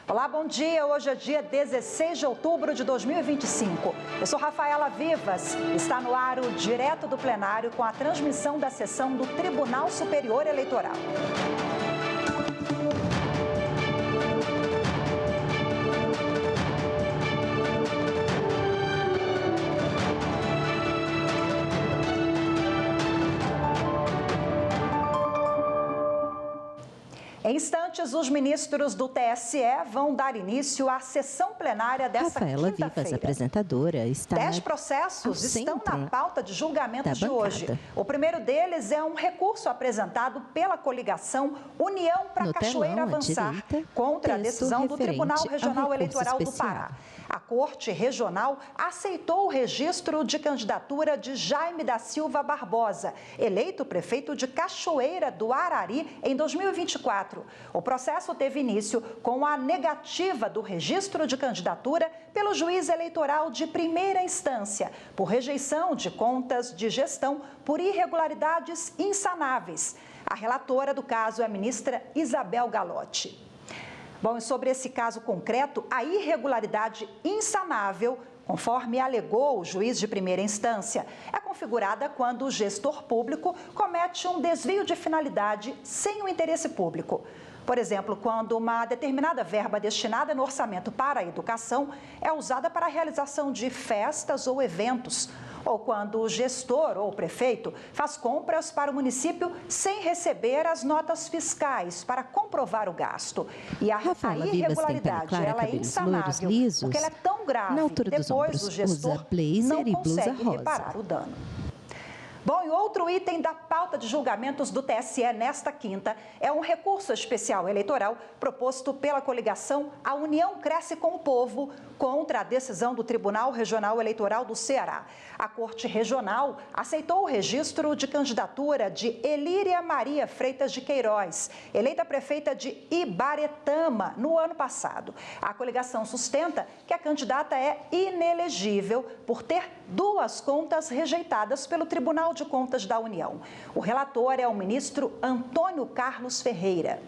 Olá, bom dia. Hoje é dia 16 de outubro de 2025. Eu sou Rafaela Vivas. Está no ar o Direto do Plenário com a transmissão da sessão do Tribunal Superior Eleitoral. Em instantes, os ministros do TSE vão dar início à sessão plenária desta Rafaela quinta-feira. Vivas, apresentadora, está 10 processos estão na pauta de julgamento de hoje. O primeiro deles é um recurso apresentado pela coligação União para Cachoeira Avançar contra a decisão do Tribunal Regional Eleitoral do Pará. A Corte Regional aceitou o registro de candidatura de Jaime da Silva Barbosa, eleito prefeito de Cachoeira do Arari em 2024. O processo teve início com a negativa do registro de candidatura pelo juiz eleitoral de primeira instância, por rejeição de contas de gestão por irregularidades insanáveis. A relatora do caso é a ministra Isabel Galotti. Bom, e sobre esse caso concreto, a irregularidade insanável, conforme alegou o juiz de primeira instância, é configurada quando o gestor público comete um desvio de finalidade sem o interesse público. Por exemplo, quando uma determinada verba destinada no orçamento para a educação é usada para a realização de festas ou eventos, ou quando o gestor ou o prefeito faz compras para o município sem receber as notas fiscais para comprovar o gasto. E a irregularidade, ela é insanável, porque ela é tão grave, depois o gestor não consegue reparar o dano. Bom, e outro item da pauta de julgamentos do TSE nesta quinta é um recurso especial eleitoral proposto pela coligação A União Cresce com o Povo contra a decisão do Tribunal Regional Eleitoral do Ceará. A Corte Regional aceitou o registro de candidatura de Elíria Maria Freitas de Queiroz, eleita prefeita de Ibaretama no ano passado. A coligação sustenta que a candidata é inelegível por ter duas contas rejeitadas pelo Tribunal de Contas da União. O relator é o ministro Antônio Carlos Ferreira.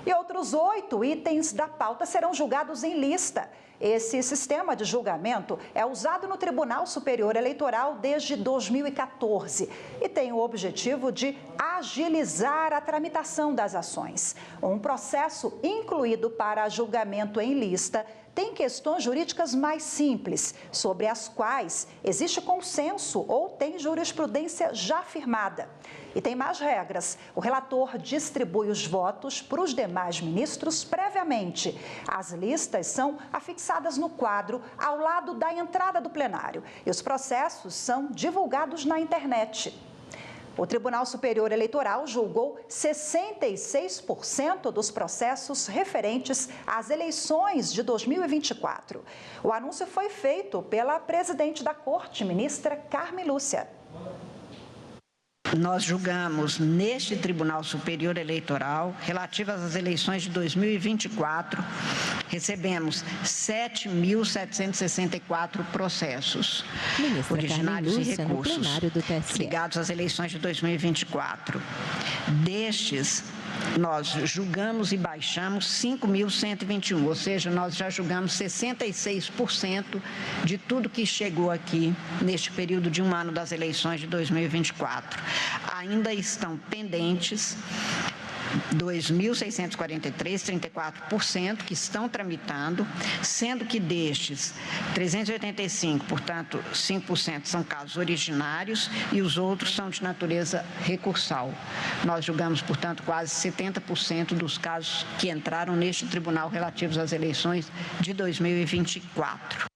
E outros 8 itens da pauta serão julgados em lista. Esse sistema de julgamento é usado no Tribunal Superior Eleitoral desde 2014 e tem o objetivo de agilizar a tramitação das ações. Um processo incluído para julgamento em lista tem questões jurídicas mais simples, sobre as quais existe consenso ou tem jurisprudência já firmada. E tem mais regras. O relator distribui os votos para os demais ministros previamente. As listas são afixadas no quadro ao lado da entrada do plenário e os processos são divulgados na internet. O Tribunal Superior Eleitoral julgou 66% dos processos referentes às eleições de 2024. O anúncio foi feito pela presidente da Corte, ministra Carmen Lúcia. Nós julgamos neste Tribunal Superior Eleitoral, relativas às eleições de 2024, recebemos 7.764 processos originários e recursos ligados às eleições de 2024. Destes, nós julgamos e baixamos 5.121, ou seja, nós já julgamos 66% de tudo que chegou aqui neste período de um ano das eleições de 2024. Ainda estão pendentes 2.643, 34%, que estão tramitando, sendo que destes, 385, portanto, 5% são casos originários e os outros são de natureza recursal. Nós julgamos, portanto, quase 70% dos casos que entraram neste tribunal relativos às eleições de 2024.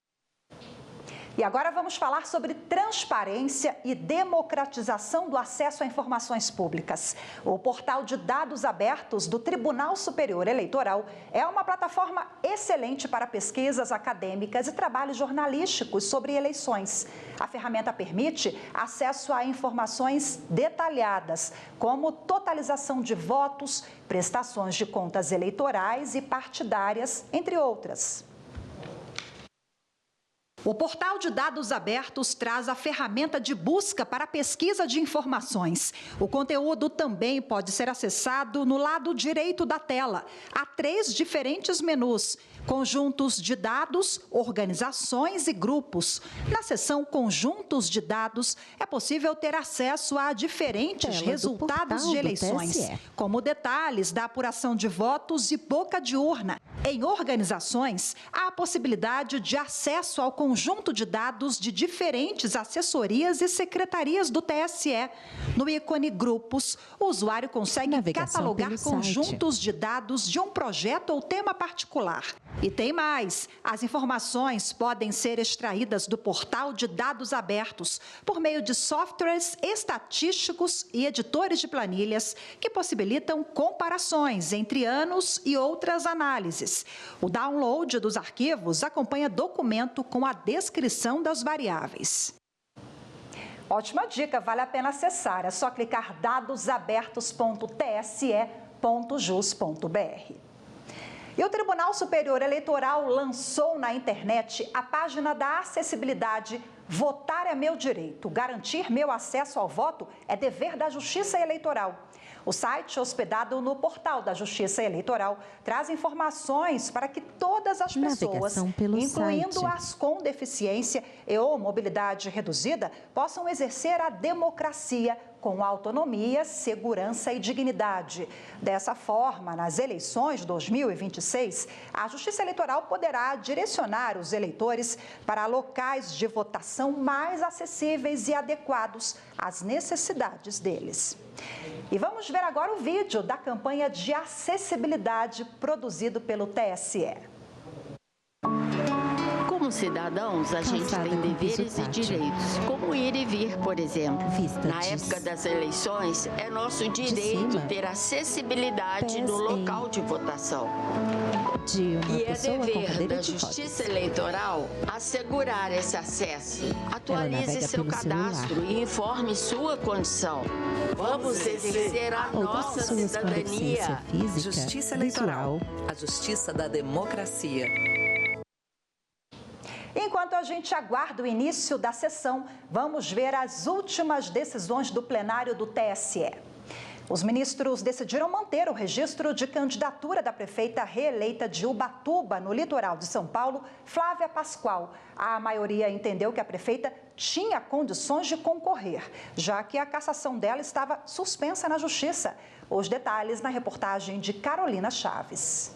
E agora vamos falar sobre transparência e democratização do acesso a informações públicas. O portal de dados abertos do Tribunal Superior Eleitoral é uma plataforma excelente para pesquisas acadêmicas e trabalhos jornalísticos sobre eleições. A ferramenta permite acesso a informações detalhadas, como totalização de votos, prestações de contas eleitorais e partidárias, entre outras. O portal de dados abertos traz a ferramenta de busca para a pesquisa de informações. O conteúdo também pode ser acessado no lado direito da tela. Há 3 diferentes menus: conjuntos de dados, organizações e grupos. Na seção Conjuntos de dados, é possível ter acesso a diferentes resultados de eleições, como detalhes da apuração de votos e boca de urna. Em organizações, há a possibilidade de acesso ao conjunto de dados de diferentes assessorias e secretarias do TSE. No ícone Grupos, o usuário consegue catalogar conjuntos de dados de um projeto ou tema particular. E tem mais: as informações podem ser extraídas do portal de dados abertos por meio de softwares estatísticos e editores de planilhas que possibilitam comparações entre anos e outras análises. O download dos arquivos acompanha documento com a descrição das variáveis. Ótima dica, vale a pena acessar. É só clicar dadosabertos.tse.jus.br. E o Tribunal Superior Eleitoral lançou na internet a página da acessibilidade Votar é meu direito, garantir meu acesso ao voto é dever da Justiça Eleitoral. O site, hospedado no portal da Justiça Eleitoral, traz informações para que todas as pessoas, incluindo as com deficiência e ou mobilidade reduzida, possam exercer a democracia com autonomia, segurança e dignidade. Dessa forma, nas eleições de 2026, a Justiça Eleitoral poderá direcionar os eleitores para locais de votação mais acessíveis e adequados às necessidades deles. E vamos ver agora o vídeo da campanha de acessibilidade produzido pelo TSE. Como cidadãos, a gente tem deveres e direitos, como ir e vir, por exemplo. Na época das eleições, é nosso direito ter acessibilidade no local de votação. E é dever da Justiça Eleitoral assegurar esse acesso. Atualize seu cadastro e informe sua condição. Vamos exercer a nossa cidadania. Justiça Eleitoral, a justiça da democracia. Enquanto a gente aguarda o início da sessão, vamos ver as últimas decisões do plenário do TSE. Os ministros decidiram manter o registro de candidatura da prefeita reeleita de Ubatuba, no litoral de São Paulo, Flávia Pascoal. A maioria entendeu que a prefeita tinha condições de concorrer, já que a cassação dela estava suspensa na Justiça. Os detalhes na reportagem de Carolina Chaves.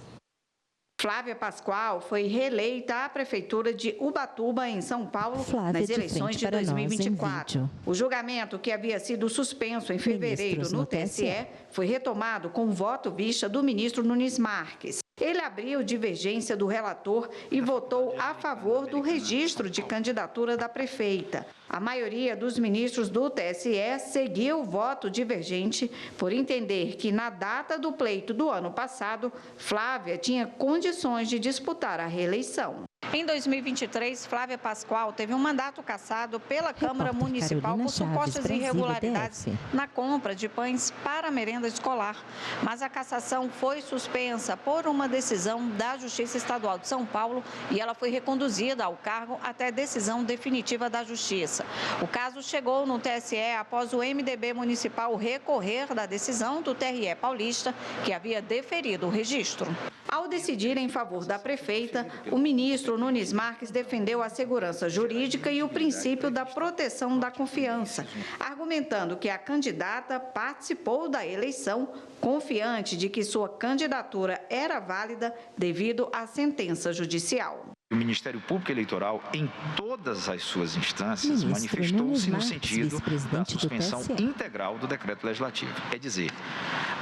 Flávia Pascoal foi reeleita à Prefeitura de Ubatuba, em São Paulo, nas eleições de 2024. O julgamento, que havia sido suspenso em fevereiro no TSE, foi retomado com o voto vista do ministro Nunes Marques. Ele abriu divergência do relator e votou a favor do registro de candidatura da prefeita. A maioria dos ministros do TSE seguiu o voto divergente por entender que, na data do pleito do ano passado, Flávia tinha condições de disputar a reeleição. Em 2023, Flávia Pascoal teve um mandato cassado pela Câmara Municipal por supostas irregularidades na compra de pães para a merenda escolar. Mas a cassação foi suspensa por uma decisão da Justiça Estadual de São Paulo e ela foi reconduzida ao cargo até decisão definitiva da Justiça. O caso chegou no TSE após o MDB municipal recorrer da decisão do TRE paulista, que havia deferido o registro. Ao decidir em favor da prefeita, o ministro Nunes Marques defendeu a segurança jurídica e o princípio da proteção da confiança, argumentando que a candidata participou da eleição confiante de que sua candidatura era válida devido à sentença judicial. O Ministério Público Eleitoral, em todas as suas instâncias, manifestou-se no sentido da suspensão integral do decreto legislativo. Quer dizer,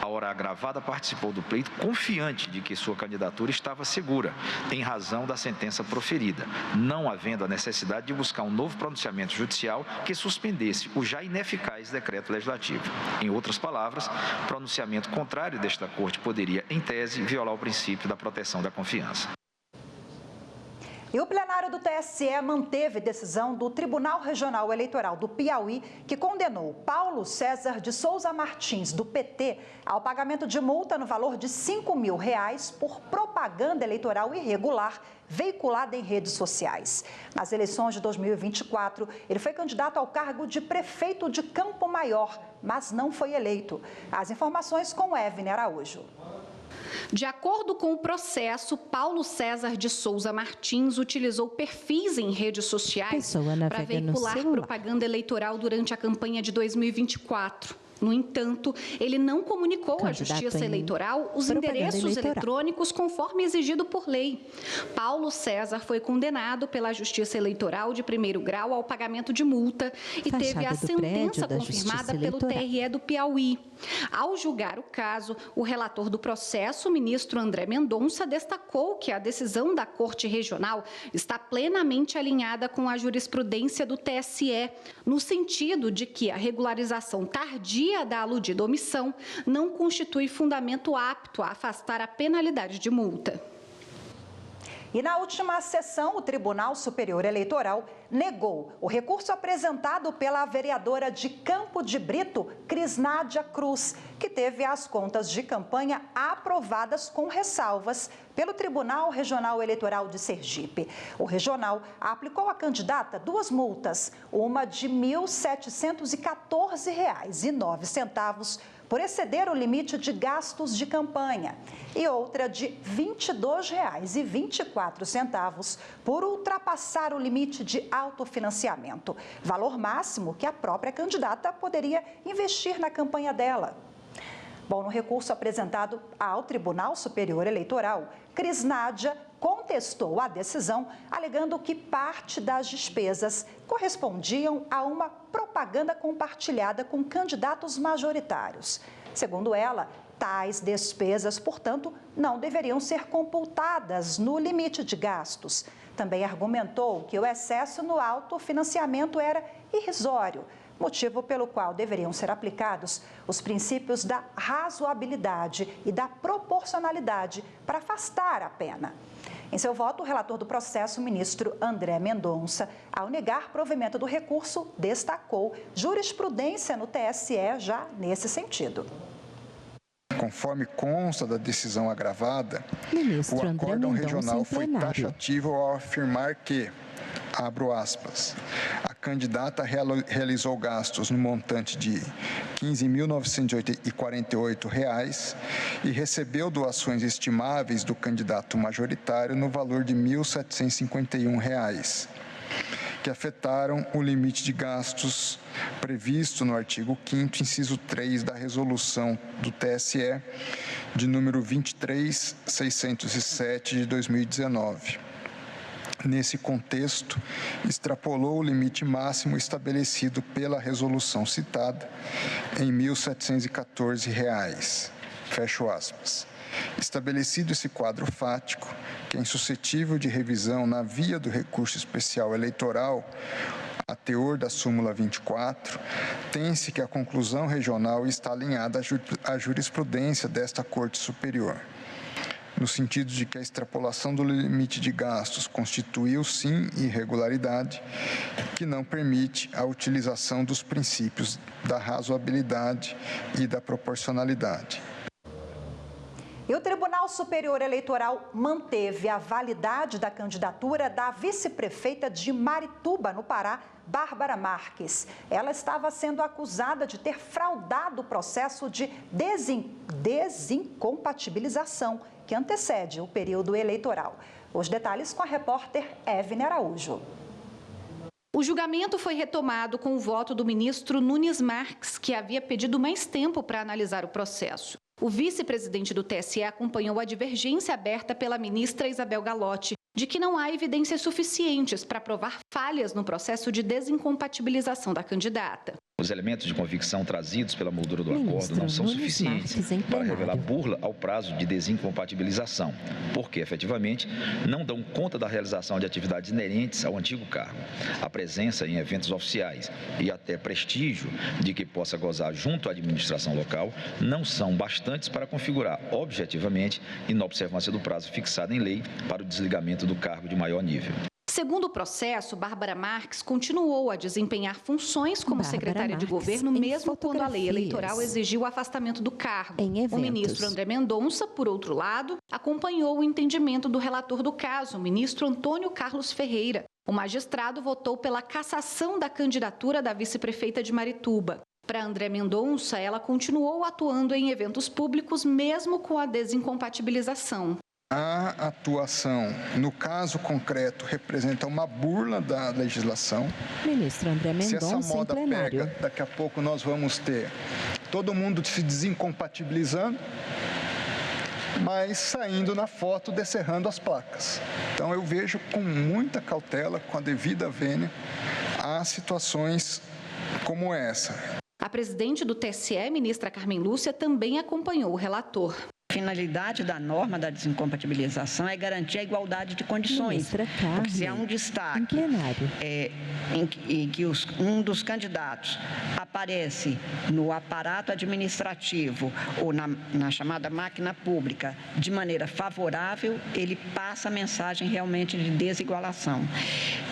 a hora agravada participou do pleito confiante de que sua candidatura estava segura, em razão da sentença proferida, não havendo a necessidade de buscar um novo pronunciamento judicial que suspendesse o já ineficaz decreto legislativo. Em outras palavras, pronunciamento contrário desta Corte poderia, em tese, violar o princípio da proteção da confiança. E o plenário do TSE manteve decisão do Tribunal Regional Eleitoral do Piauí, que condenou Paulo César de Souza Martins, do PT, ao pagamento de multa no valor de R$5.000 por propaganda eleitoral irregular veiculada em redes sociais. Nas eleições de 2024, ele foi candidato ao cargo de prefeito de Campo Maior, mas não foi eleito. As informações com Evne Araújo. De acordo com o processo, Paulo César de Souza Martins utilizou perfis em redes sociais para veicular propaganda eleitoral durante a campanha de 2024. No entanto, ele não comunicou à Justiça Eleitoral os endereços eletrônicos conforme exigido por lei. Paulo César foi condenado pela Justiça Eleitoral de primeiro grau ao pagamento de multa e teve a sentença confirmada pelo TRE do Piauí. Ao julgar o caso, o relator do processo, o ministro André Mendonça, destacou que a decisão da Corte Regional está plenamente alinhada com a jurisprudência do TSE, no sentido de que a regularização tardia da aludida omissão não constitui fundamento apto a afastar a penalidade de multa. E na última sessão, o Tribunal Superior Eleitoral negou o recurso apresentado pela vereadora de Campo de Brito, Crisnádia Cruz, que teve as contas de campanha aprovadas com ressalvas pelo Tribunal Regional Eleitoral de Sergipe. O regional aplicou à candidata duas multas, uma de R$ 1.714,09 por exceder o limite de gastos de campanha e outra de R$ 22,24 por ultrapassar o limite de autofinanciamento, valor máximo que a própria candidata poderia investir na campanha dela. Bom, no recurso apresentado ao Tribunal Superior Eleitoral, Crisnádia contestou a decisão, alegando que parte das despesas correspondiam a uma propaganda compartilhada com candidatos majoritários. Segundo ela, tais despesas, portanto, não deveriam ser computadas no limite de gastos. Também argumentou que o excesso no autofinanciamento era irrisório, motivo pelo qual deveriam ser aplicados os princípios da razoabilidade e da proporcionalidade para afastar a pena. Em seu voto, o relator do processo, o ministro André Mendonça, ao negar provimento do recurso, destacou jurisprudência no TSE já nesse sentido. Conforme consta da decisão agravada, o acórdão regional foi taxativo ao afirmar que, abro aspas, a candidata realizou gastos no montante de R$ 15.948 e recebeu doações estimáveis do candidato majoritário no valor de R$ 1.751, que afetaram o limite de gastos previsto no artigo 5º, inciso 3 da resolução do TSE de número 23.607 de 2019. Nesse contexto, extrapolou o limite máximo estabelecido pela resolução citada em R$ 1.714. Fecho aspas. Estabelecido esse quadro fático, que é insuscetível de revisão na via do recurso especial eleitoral, a teor da súmula 24, tem-se que a conclusão regional está alinhada à jurisprudência desta Corte Superior, no sentido de que a extrapolação do limite de gastos constituiu, sim, irregularidade, que não permite a utilização dos princípios da razoabilidade e da proporcionalidade. E o Tribunal Superior Eleitoral manteve a validade da candidatura da vice-prefeita de Marituba, no Pará, Bárbara Marques. Ela estava sendo acusada de ter fraudado o processo de desincompatibilização que antecede o período eleitoral. Os detalhes com a repórter Evne Araújo. O julgamento foi retomado com o voto do ministro Nunes Marques, que havia pedido mais tempo para analisar o processo. O vice-presidente do TSE acompanhou a divergência aberta pela ministra Isabel Galotti de que não há evidências suficientes para provar falhas no processo de desincompatibilização da candidata. Os elementos de convicção trazidos pela moldura do acordo não são suficientes para revelar burla ao prazo de desincompatibilização, porque, efetivamente, não dão conta da realização de atividades inerentes ao antigo cargo. A presença em eventos oficiais e até prestígio de que possa gozar junto à administração local não são bastantes para configurar, objetivamente, inobservância do prazo fixado em lei para o desligamento do cargo de maior nível. Segundo o processo, Bárbara Marques continuou a desempenhar funções como secretária de governo, mesmo quando a lei eleitoral exigiu o afastamento do cargo. O ministro André Mendonça, por outro lado, acompanhou o entendimento do relator do caso, o ministro Antônio Carlos Ferreira. O magistrado votou pela cassação da candidatura da vice-prefeita de Marituba. Para André Mendonça, ela continuou atuando em eventos públicos, mesmo com a desincompatibilização. A atuação, no caso concreto, representa uma burla da legislação. Ministro André Mendonça, se essa moda pega, daqui a pouco nós vamos ter todo mundo se desincompatibilizando, mas saindo na foto, descerrando as placas. Então, eu vejo com muita cautela, com a devida vênia, as situações como essa. A presidente do TSE, ministra Carmen Lúcia, também acompanhou o relator. A finalidade da norma da desincompatibilização é garantir a igualdade de condições. Porque se há um destaque em que um dos candidatos aparece no aparato administrativo ou na chamada máquina pública de maneira favorável, ele passa a mensagem realmente de desigualação,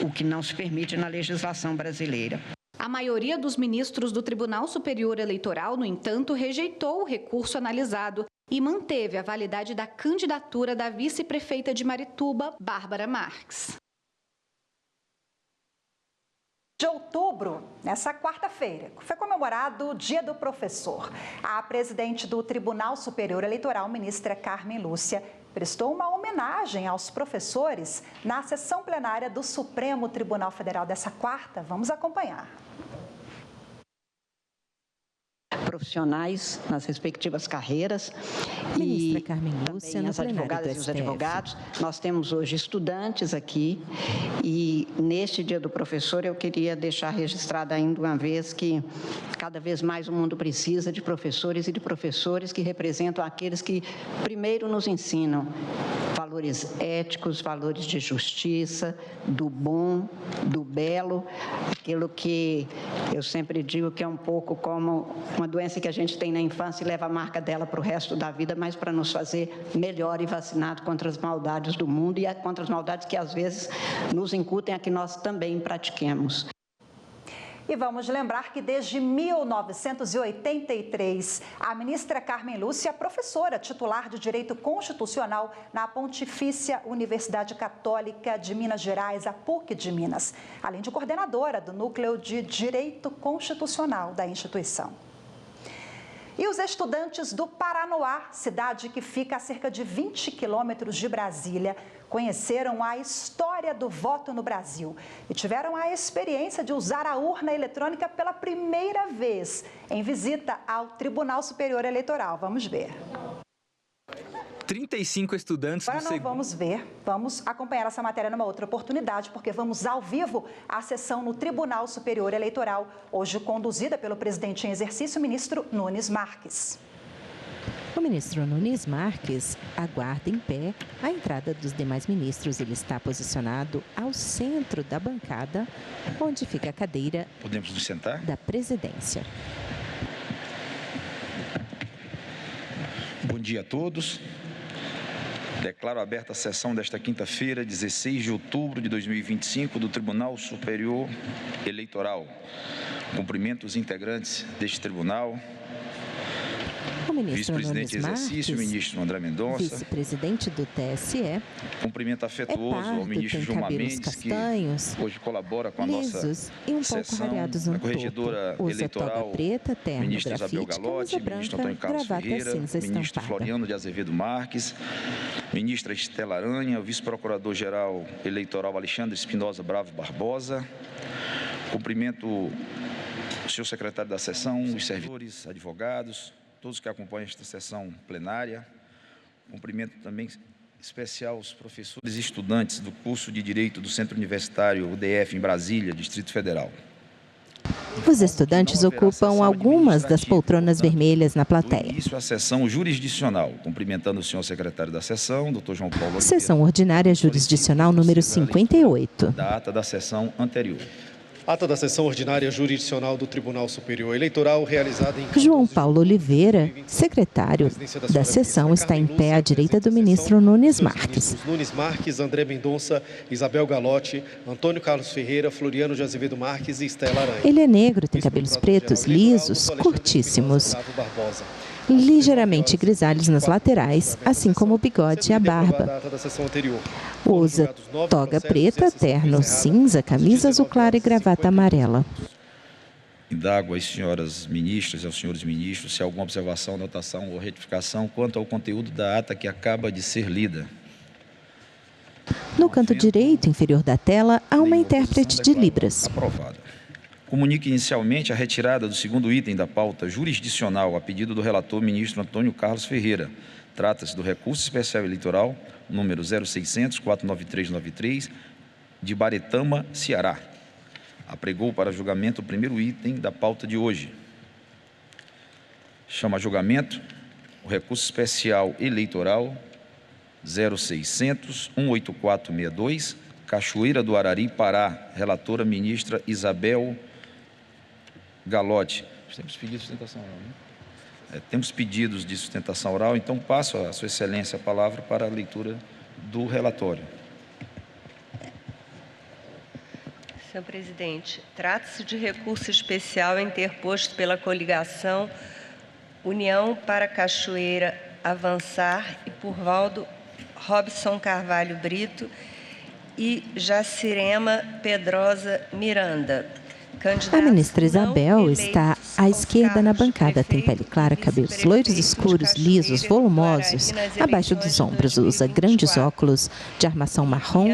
o que não se permite na legislação brasileira. A maioria dos ministros do Tribunal Superior Eleitoral, no entanto, rejeitou o recurso analisado e manteve a validade da candidatura da vice-prefeita de Marituba, Bárbara Marques. De outubro, nessa quarta-feira, foi comemorado o Dia do Professor. A presidente do Tribunal Superior Eleitoral, ministra Carmen Lúcia, prestou uma homenagem aos professores na sessão plenária do Supremo Tribunal Federal dessa quarta. Vamos acompanhar. Profissionais nas respectivas carreiras Ministra Carmen Lúcia, também as advogadas e os advogados. Nós temos hoje estudantes aqui e neste Dia do Professor eu queria deixar registrado ainda uma vez que cada vez mais o mundo precisa de professores e de professores que representam aqueles que primeiro nos ensinam valores éticos, valores de justiça, do bom, do belo, aquilo que eu sempre digo que é um pouco como uma doença que a gente tem na infância e leva a marca dela para o resto da vida, mas para nos fazer melhor e vacinado contra as maldades do mundo e contra as maldades que às vezes nos incutem a que nós também pratiquemos. E vamos lembrar que desde 1983, a ministra Carmen Lúcia é professora titular de Direito Constitucional na Pontifícia Universidade Católica de Minas Gerais, a PUC de Minas, além de coordenadora do Núcleo de Direito Constitucional da instituição. E os estudantes do Paranoá, cidade que fica a cerca de 20 quilômetros de Brasília, conheceram a história do voto no Brasil e tiveram a experiência de usar a urna eletrônica pela primeira vez em visita ao Tribunal Superior Eleitoral. Vamos ver. 35 estudantes do segundo... Vamos ver, vamos acompanhar essa matéria numa outra oportunidade, porque vamos ao vivo à sessão no Tribunal Superior Eleitoral, hoje conduzida pelo presidente em exercício, o ministro Nunes Marques. O ministro Nunes Marques aguarda em pé a entrada dos demais ministros. Ele está posicionado ao centro da bancada, onde fica a cadeira Podemos nos sentar? Da presidência. Bom dia a todos. Declaro aberta a sessão desta quinta-feira, 16 de outubro de 2025, do Tribunal Superior Eleitoral. Cumprimento os integrantes deste tribunal. Vice-presidente em exercício, ministro André Mendonça. Vice-presidente do TSE. Cumprimento afetuoso ao ministro Gilmar Mendes, castanhos, que hoje colabora com a nossa e um pouco sessão. A corregedora eleitoral, preta, terno, ministro grafite, Isabel Galotti, ministro Antônio Carlos Ferreira, ministro Floriano de Azevedo Marques, ministra Estela Aranha, o vice-procurador-geral eleitoral Alexandre Espinosa Bravo Barbosa. Cumprimento o senhor secretário da sessão, os servidores, advogados, todos que acompanham esta sessão plenária. Cumprimento também especial os professores e estudantes do curso de Direito do Centro Universitário UDF em Brasília, Distrito Federal. Os estudantes ocupam algumas das poltronas vermelhas na plateia. Início à sessão jurisdicional. Cumprimentando o senhor secretário da sessão, doutor João Paulo Oliveira. Sessão ordinária jurisdicional número 58. Da ata da sessão anterior. Ata da sessão ordinária jurisdicional do Tribunal Superior Eleitoral realizada em... João Paulo Oliveira, secretário da sessão, está em pé à direita do ministro Nunes Marques. Nunes Marques, André Mendonça, Isabel Galotti, Antônio Carlos Ferreira, Floriano de Azevedo Marques e Estela Aranha. Ele é negro, tem cabelos pretos, lisos, curtíssimos, ligeiramente grisalhos nas laterais, assim como o bigode e a barba. Usa toga preta, terno cinza, camisa azul clara e gravata amarela. Indago às senhoras ministras e aos senhores ministros se há alguma observação, anotação ou retificação quanto ao conteúdo da ata que acaba de ser lida. No canto direito inferior da tela, há uma intérprete de Libras. Aprovado. Comunique inicialmente a retirada do segundo item da pauta jurisdicional a pedido do relator ministro Antônio Carlos Ferreira. Trata-se do recurso especial eleitoral número 0600-49393 de Baretama, Ceará. Apregou para julgamento o primeiro item da pauta de hoje. Chama a julgamento o recurso especial eleitoral 0600-18462, Cachoeira do Arari, Pará. Relatora ministra Isabel Galotti. Temos pedido de sustentação oral, né? Temos pedidos de sustentação oral, então passo a Sua Excelência a palavra para a leitura do relatório. Senhor presidente, trata-se de recurso especial interposto pela coligação União para Cachoeira Avançar e por Valdo Robson Carvalho Brito e Jacirema Pedrosa Miranda. A ministra Isabel está à esquerda na bancada. Tem pele clara, cabelos loiros escuros, lisos, volumosos, abaixo dos ombros. Usa grandes óculos de armação marrom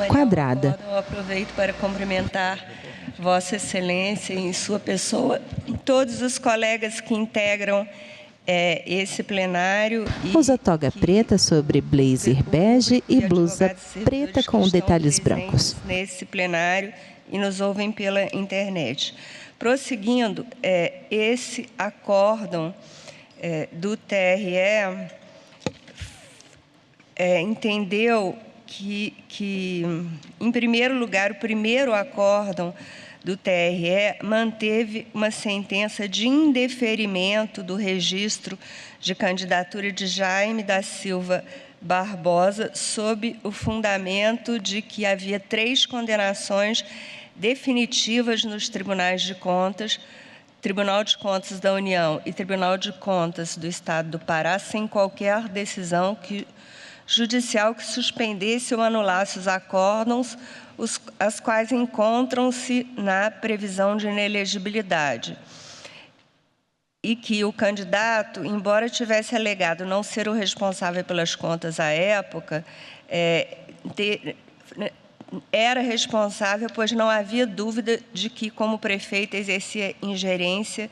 quadrada. Eu aproveito para cumprimentar Vossa Excelência em sua pessoa, todos os colegas que integram esse plenário. Usa toga preta sobre blazer bege e blusa preta com detalhes brancos. Nesse plenário e nos ouvem pela internet. Prosseguindo, esse acórdão do TRE entendeu que, em primeiro lugar, o primeiro acórdão do TRE manteve uma sentença de indeferimento do registro de candidatura de Jaime da Silva Barbosa, sob o fundamento de que havia 3 condenações definitivas nos tribunais de contas, Tribunal de Contas da União e Tribunal de Contas do Estado do Pará, sem qualquer decisão judicial que suspendesse ou anulasse os acórdãos, as quais encontram-se na previsão de inelegibilidade. E que o candidato, embora tivesse alegado não ser o responsável pelas contas à época, era responsável, pois não havia dúvida de que, como prefeito, exercia ingerência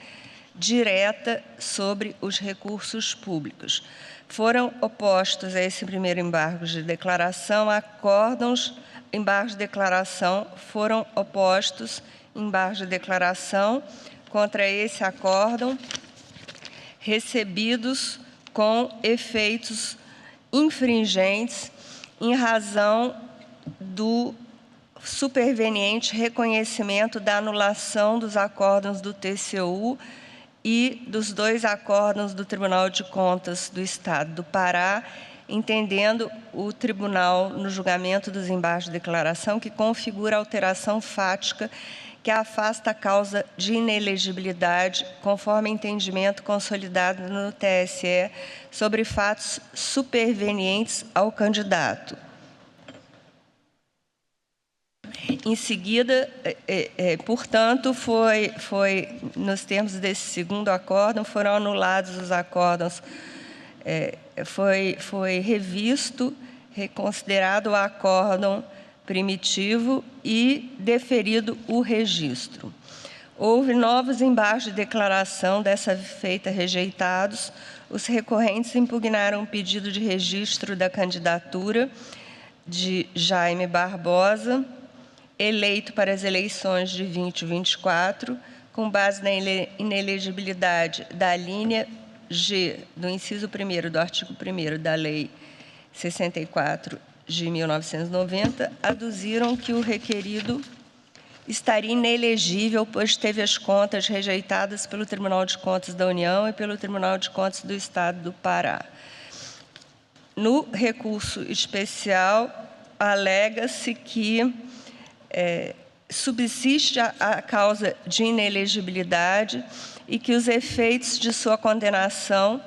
direta sobre os recursos públicos. Foram opostos a esse primeiro embargo de declaração acórdãos, embargos de declaração, foram opostos embargos de declaração contra esse acórdão, recebidos com efeitos infringentes em razão do superveniente reconhecimento da anulação dos acórdãos do TCU e dos 2 acórdãos do Tribunal de Contas do Estado do Pará, entendendo o tribunal, no julgamento dos embargos de declaração, que configura alteração fática que afasta a causa de inelegibilidade, conforme entendimento consolidado no TSE, sobre fatos supervenientes ao candidato. Em seguida, portanto, nos termos desse segundo acórdão, foram anulados os acórdãos, foi revisto, reconsiderado o acórdão primitivo e deferido o registro. Houve novos embargos de declaração, dessa feita rejeitados. Os recorrentes impugnaram o pedido de registro da candidatura de Jaime Barbosa eleito para as eleições de 2024, com base na inelegibilidade da linha G do inciso 1º do artigo 1º da Lei 64 de 1990, aduziram que o requerido estaria inelegível, pois teve as contas rejeitadas pelo Tribunal de Contas da União e pelo Tribunal de Contas do Estado do Pará. No recurso especial, alega-se que subsiste a causa de inelegibilidade e que os efeitos de sua condenação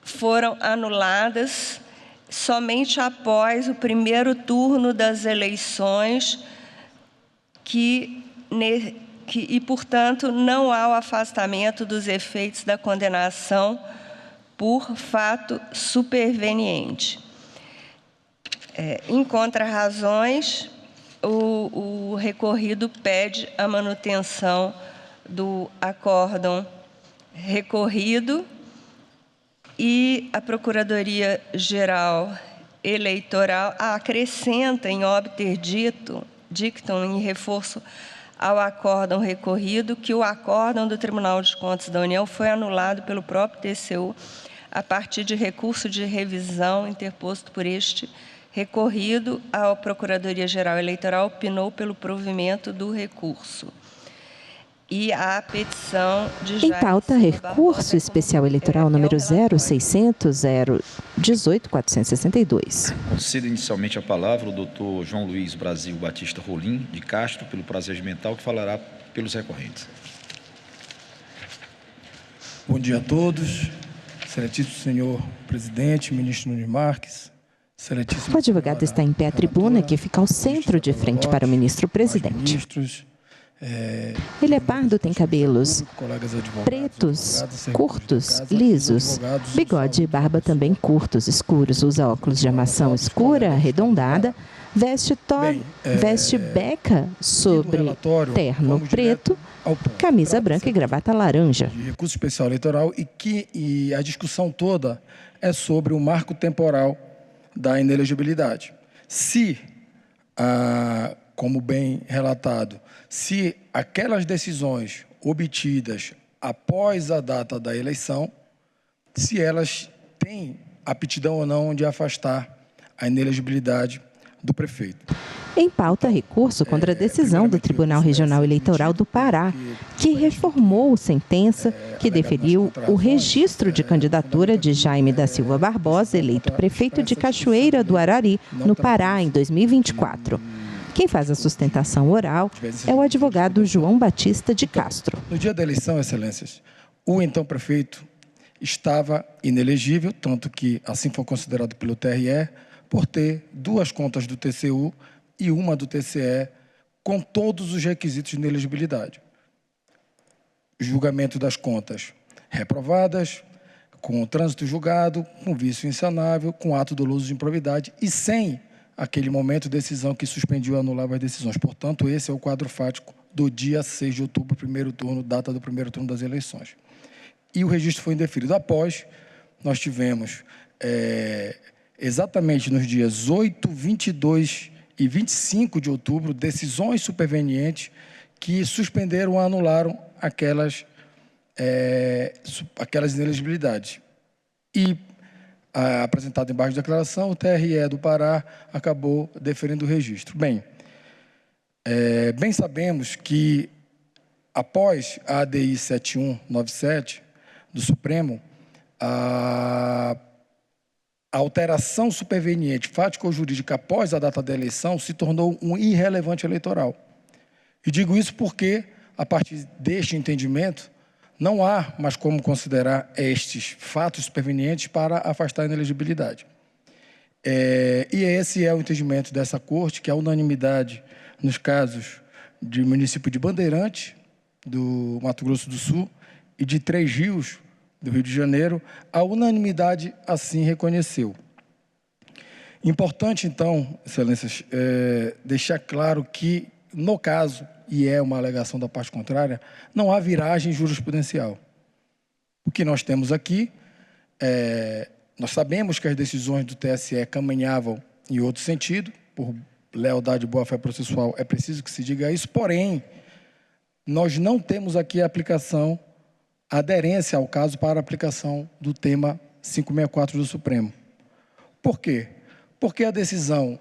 foram anulados somente após o primeiro turno das eleições e, portanto, não há o afastamento dos efeitos da condenação por fato superveniente. Em contrarrazões, o recorrido pede a manutenção do acórdão recorrido e a Procuradoria-Geral Eleitoral acrescenta em óbiter dictum em reforço ao acórdão recorrido que o acórdão do Tribunal de Contas da União foi anulado pelo próprio TCU a partir de recurso de revisão interposto por este recorrido. A Procuradoria-Geral Eleitoral opinou pelo provimento do recurso. E a petição de Em pauta, recurso especial eleitoral número 0600018462. Concedo inicialmente a palavra ao doutor João Luiz Brasil Batista Rolim de Castro, pelo prazer mental, que falará pelos recorrentes. Bom dia a todos. Excelentíssimo senhor presidente, ministro Nunes Marques. O advogado está em pé à tribuna, que fica ao centro de frente para o ministro-presidente. Ele é pardo, tem cabelos pretos, curtos, lisos, bigode e barba também curtos, escuros, usa óculos de armação escura, arredondada, veste beca sobre terno preto, camisa branca e gravata laranja. De recurso especial eleitoral e a discussão toda é sobre o marco temporal da inelegibilidade. Se, como bem relatado, se aquelas decisões obtidas após a data da eleição, se elas têm aptidão ou não de afastar a inelegibilidade do prefeito. Em pauta, recurso contra a decisão do Tribunal Regional Eleitoral do Pará, que reformou sentença que deferiu o registro de candidatura de Jaime da Silva Barbosa, eleito prefeito de Cachoeira do Arari, no Pará, em 2024. Quem faz a sustentação oral é o advogado João Batista de Castro. No dia da eleição, excelências, o então prefeito estava inelegível, tanto que assim foi considerado pelo TRE, por ter duas contas do TCU e uma do TCE, com todos os requisitos de inelegibilidade. Julgamento das contas reprovadas, com o trânsito julgado, com vício insanável, com ato doloso de improbidade e sem, aquele momento, decisão que suspendiu e anulava as decisões. Portanto, esse é o quadro fático do dia 6 de outubro, primeiro turno, data do primeiro turno das eleições. E o registro foi indeferido. Após, nós tivemos, exatamente nos dias 8, 22 e 25 de outubro, decisões supervenientes que suspenderam ou anularam aquelas inelegibilidades. E, apresentado embaixo da declaração, o TRE do Pará acabou deferindo o registro. Bem, bem sabemos que, após a ADI 7197 do Supremo, a alteração superveniente, fática ou jurídica, após a data da eleição, se tornou um irrelevante eleitoral. E digo isso porque, a partir deste entendimento, não há mais como considerar estes fatos supervenientes para afastar a inelegibilidade. E esse é o entendimento dessa Corte, que a unanimidade nos casos de município de Bandeirantes, do Mato Grosso do Sul, e de Três Rios, do Rio de Janeiro, a unanimidade assim reconheceu. Importante, então, excelências, deixar claro que, no caso, e é uma alegação da parte contrária, não há viragem jurisprudencial. O que nós temos aqui, nós sabemos que as decisões do TSE caminhavam em outro sentido, por lealdade e boa-fé processual, é preciso que se diga isso, porém, nós não temos aqui a aplicação, a aderência ao caso para a aplicação do tema 564 do Supremo. Por quê? Porque a decisão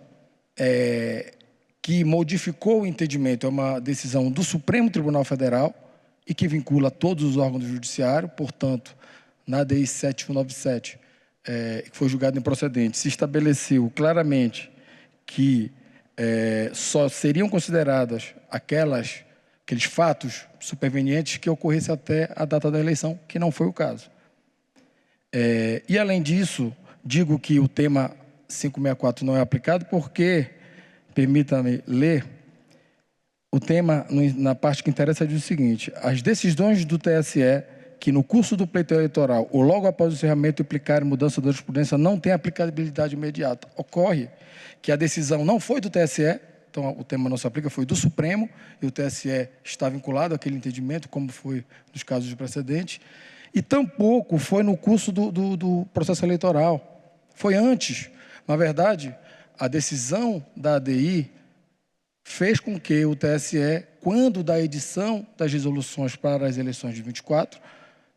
que modificou o entendimento é uma decisão do Supremo Tribunal Federal e que vincula todos os órgãos do Judiciário, portanto, na DI 7197, que foi julgado improcedente, se estabeleceu claramente que só seriam consideradas aqueles fatos supervenientes que ocorressem até a data da eleição, que não foi o caso. E, além disso, digo que o tema 564 não é aplicado porque, permita-me ler, o tema, na parte que interessa, diz o seguinte: as decisões do TSE que no curso do pleito eleitoral ou logo após o encerramento implicarem mudança da jurisprudência não têm aplicabilidade imediata. Ocorre que a decisão não foi do TSE, então o tema não se aplica, foi do Supremo, e o TSE está vinculado àquele entendimento, como foi nos casos de precedente, e tampouco foi no curso do processo eleitoral. Foi antes. Na verdade, a decisão da ADI fez com que o TSE, quando da edição das resoluções para as eleições de 24,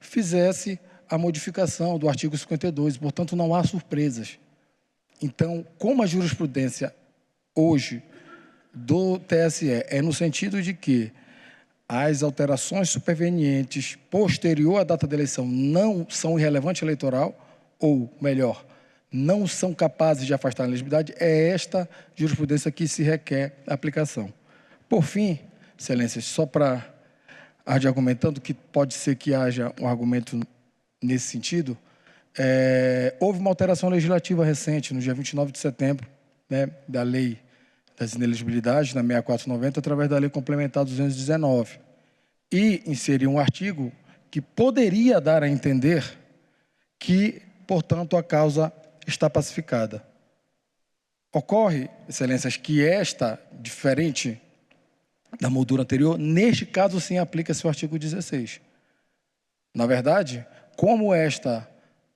fizesse a modificação do artigo 52, portanto, não há surpresas. Então, como a jurisprudência hoje do TSE é no sentido de que as alterações supervenientes posterior à data da eleição não são irrelevante eleitoral, ou, melhor, não são capazes de afastar a elegibilidade, é esta jurisprudência que se requer a aplicação. Por fim, excelências, só para argumentando que pode ser que haja um argumento nesse sentido, houve uma alteração legislativa recente, no dia 29 de setembro, né, da Lei das Inelegibilidades, na 6490, através da Lei Complementar 219, e inseriu um artigo que poderia dar a entender que, portanto, a causa está pacificada. Ocorre, excelências, que esta, diferente da moldura anterior, neste caso sim aplica-se o artigo 16. Na verdade, como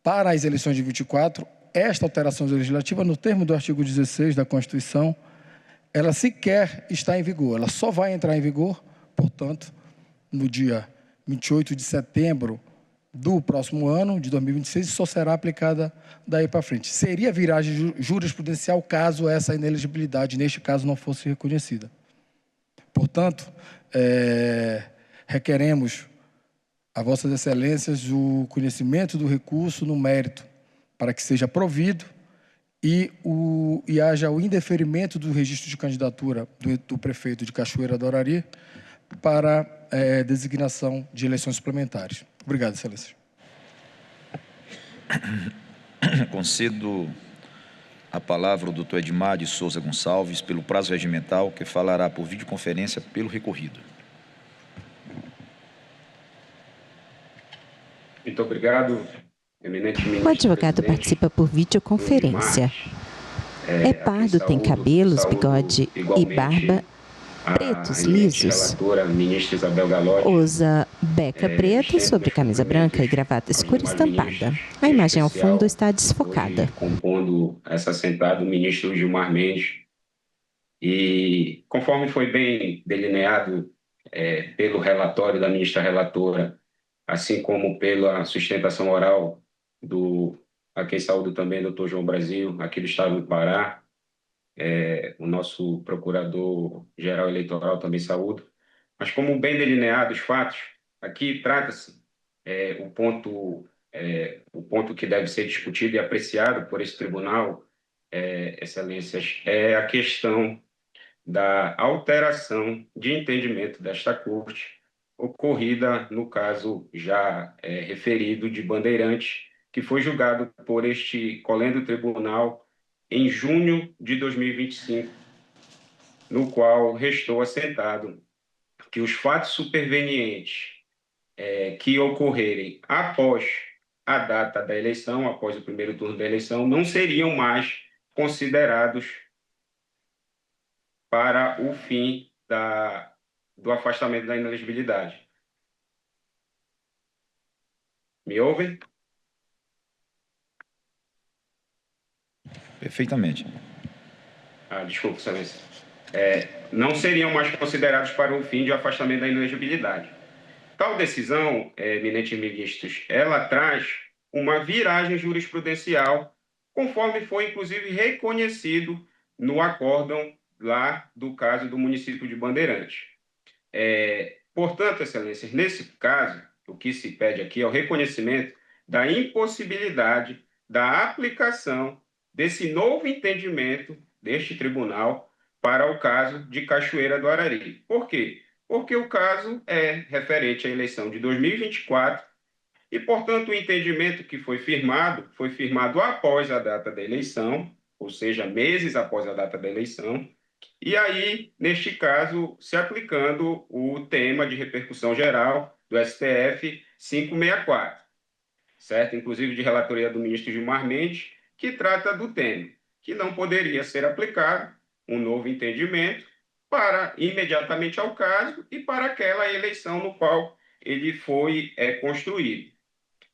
para as eleições de 24, esta alteração legislativa, no termo do artigo 16 da Constituição, ela sequer está em vigor, ela só vai entrar em vigor, portanto, no dia 28 de setembro do próximo ano, de 2026, só será aplicada daí para frente. Seria viragem jurisprudencial caso essa inelegibilidade, neste caso, não fosse reconhecida. Portanto, requeremos a Vossas Excelências o conhecimento do recurso no mérito, para que seja provido e haja o indeferimento do registro de candidatura do prefeito de Cachoeira do Arari para designação de eleições suplementares. Obrigado, Excelência. Concedo a palavra ao doutor Edmar de Souza Gonçalves, pelo prazo regimental, que falará por videoconferência pelo recorrido. Muito obrigado, eminente ministro. O advogado participa por videoconferência. É pardo, tem cabelos, bigode e barba pretos, lisos. Usa beca preta sobre camisa branca e gravata escura estampada. A imagem ao fundo está desfocada. Compondo essa assentada o ministro Gilmar Mendes. E, conforme foi bem delineado pelo relatório da ministra relatora, assim como pela sustentação oral a quem saúdo também, doutor João Brasil, aqui do Estado do Pará, o nosso procurador-geral eleitoral também saúdo. Mas, como bem delineados os fatos, aqui trata-se o ponto que deve ser discutido e apreciado por esse tribunal, excelências, é a questão da alteração de entendimento desta corte, ocorrida no caso já referido de Bandeirantes, que foi julgado por este colendo tribunal em junho de 2025, no qual restou assentado que os fatos supervenientes que ocorrerem após a data da eleição, após o primeiro turno da eleição, não seriam mais considerados para o fim do afastamento da inelegibilidade. Me ouvem? Perfeitamente. desculpa, excelência, não seriam mais considerados para o fim de afastamento da inelegibilidade. Tal decisão, eminentes ministros, ela traz uma viragem jurisprudencial, conforme foi, inclusive, reconhecido no acórdão lá do caso do município de Bandeirantes. Portanto, excelências, nesse caso, o que se pede aqui é o reconhecimento da impossibilidade da aplicação desse novo entendimento deste tribunal para o caso de Cachoeira do Arari. Por quê? Porque o caso é referente à eleição de 2024 e, portanto, o entendimento que foi firmado após a data da eleição, ou seja, meses após a data da eleição, e aí, neste caso, se aplicando o tema de repercussão geral do STF 564, certo? Inclusive de relatoria do ministro Gilmar Mendes, que trata do tema, que não poderia ser aplicado um novo entendimento para imediatamente ao caso e para aquela eleição no qual ele foi construído.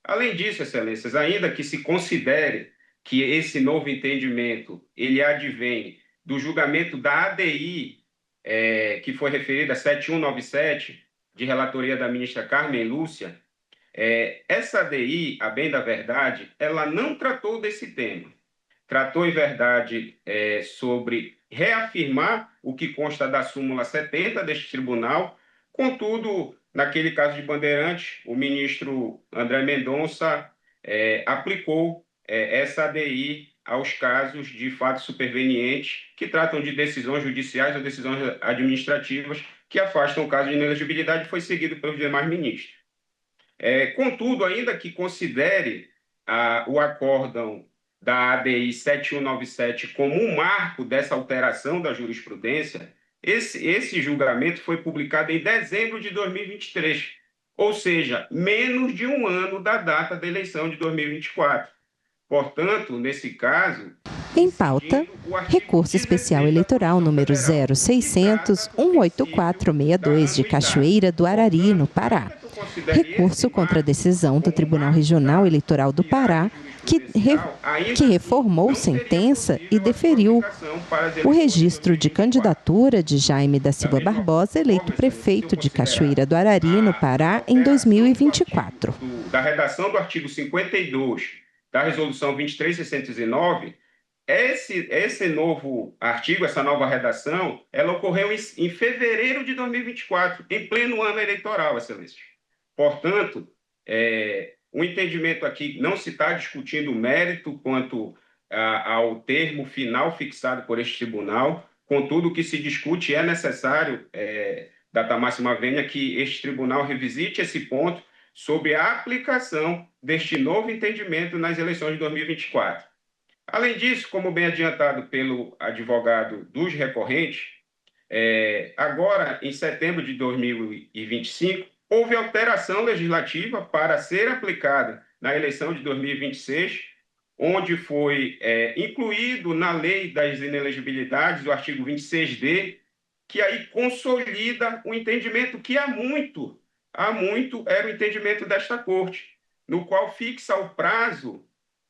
Além disso, excelências, ainda que se considere que esse novo entendimento ele advém do julgamento da ADI, que foi referida a 7197, de relatoria da ministra Carmen Lúcia, essa ADI, a bem da verdade, ela não tratou desse tema. Tratou, em verdade, sobre reafirmar o que consta da súmula 70 deste tribunal. Contudo, naquele caso de Bandeirantes, o ministro André Mendonça aplicou essa ADI aos casos de fatos supervenientes que tratam de decisões judiciais ou decisões administrativas que afastam o caso de inelegibilidade, foi seguido pelos demais ministros. Contudo, ainda que considere o acórdão da ADI 7197 como um marco dessa alteração da jurisprudência, esse julgamento foi publicado em dezembro de 2023, ou seja, menos de um ano da data da eleição de 2024. Portanto, nesse caso... Em pauta, recurso especial eleitoral número 0600-18462 de Cachoeira do Arari, no Pará. Recurso contra a decisão do Tribunal Regional Eleitoral do Pará, que reformou sentença e deferiu o registro de candidatura de Jaime da Silva Barbosa, eleito prefeito de Cachoeira do Arari, no Pará, em 2024. Da redação do artigo 52 da Resolução 23.609, esse novo artigo, essa nova redação, ela ocorreu em fevereiro de 2024, em pleno ano eleitoral, excelência. Portanto, o entendimento aqui não se está discutindo o mérito quanto ao termo final fixado por este tribunal. Contudo, o que se discute é necessário, data máxima vênia, que este tribunal revisite esse ponto sobre a aplicação deste novo entendimento nas eleições de 2024. Além disso, como bem adiantado pelo advogado dos recorrentes, agora, em setembro de 2025, houve alteração legislativa para ser aplicada na eleição de 2026, onde foi incluído na lei das inelegibilidades o artigo 26D, que aí consolida o entendimento que há muito era o entendimento desta Corte, no qual fixa o prazo,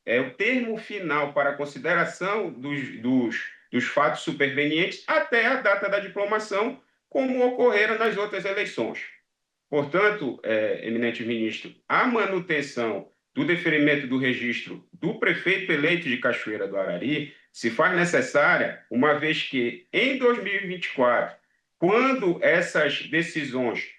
o termo final para a consideração dos fatos supervenientes até a data da diplomação, como ocorreram nas outras eleições. Portanto, eminente ministro, a manutenção do deferimento do registro do prefeito eleito de Cachoeira do Arari se faz necessária, uma vez que, em 2024, quando essas decisões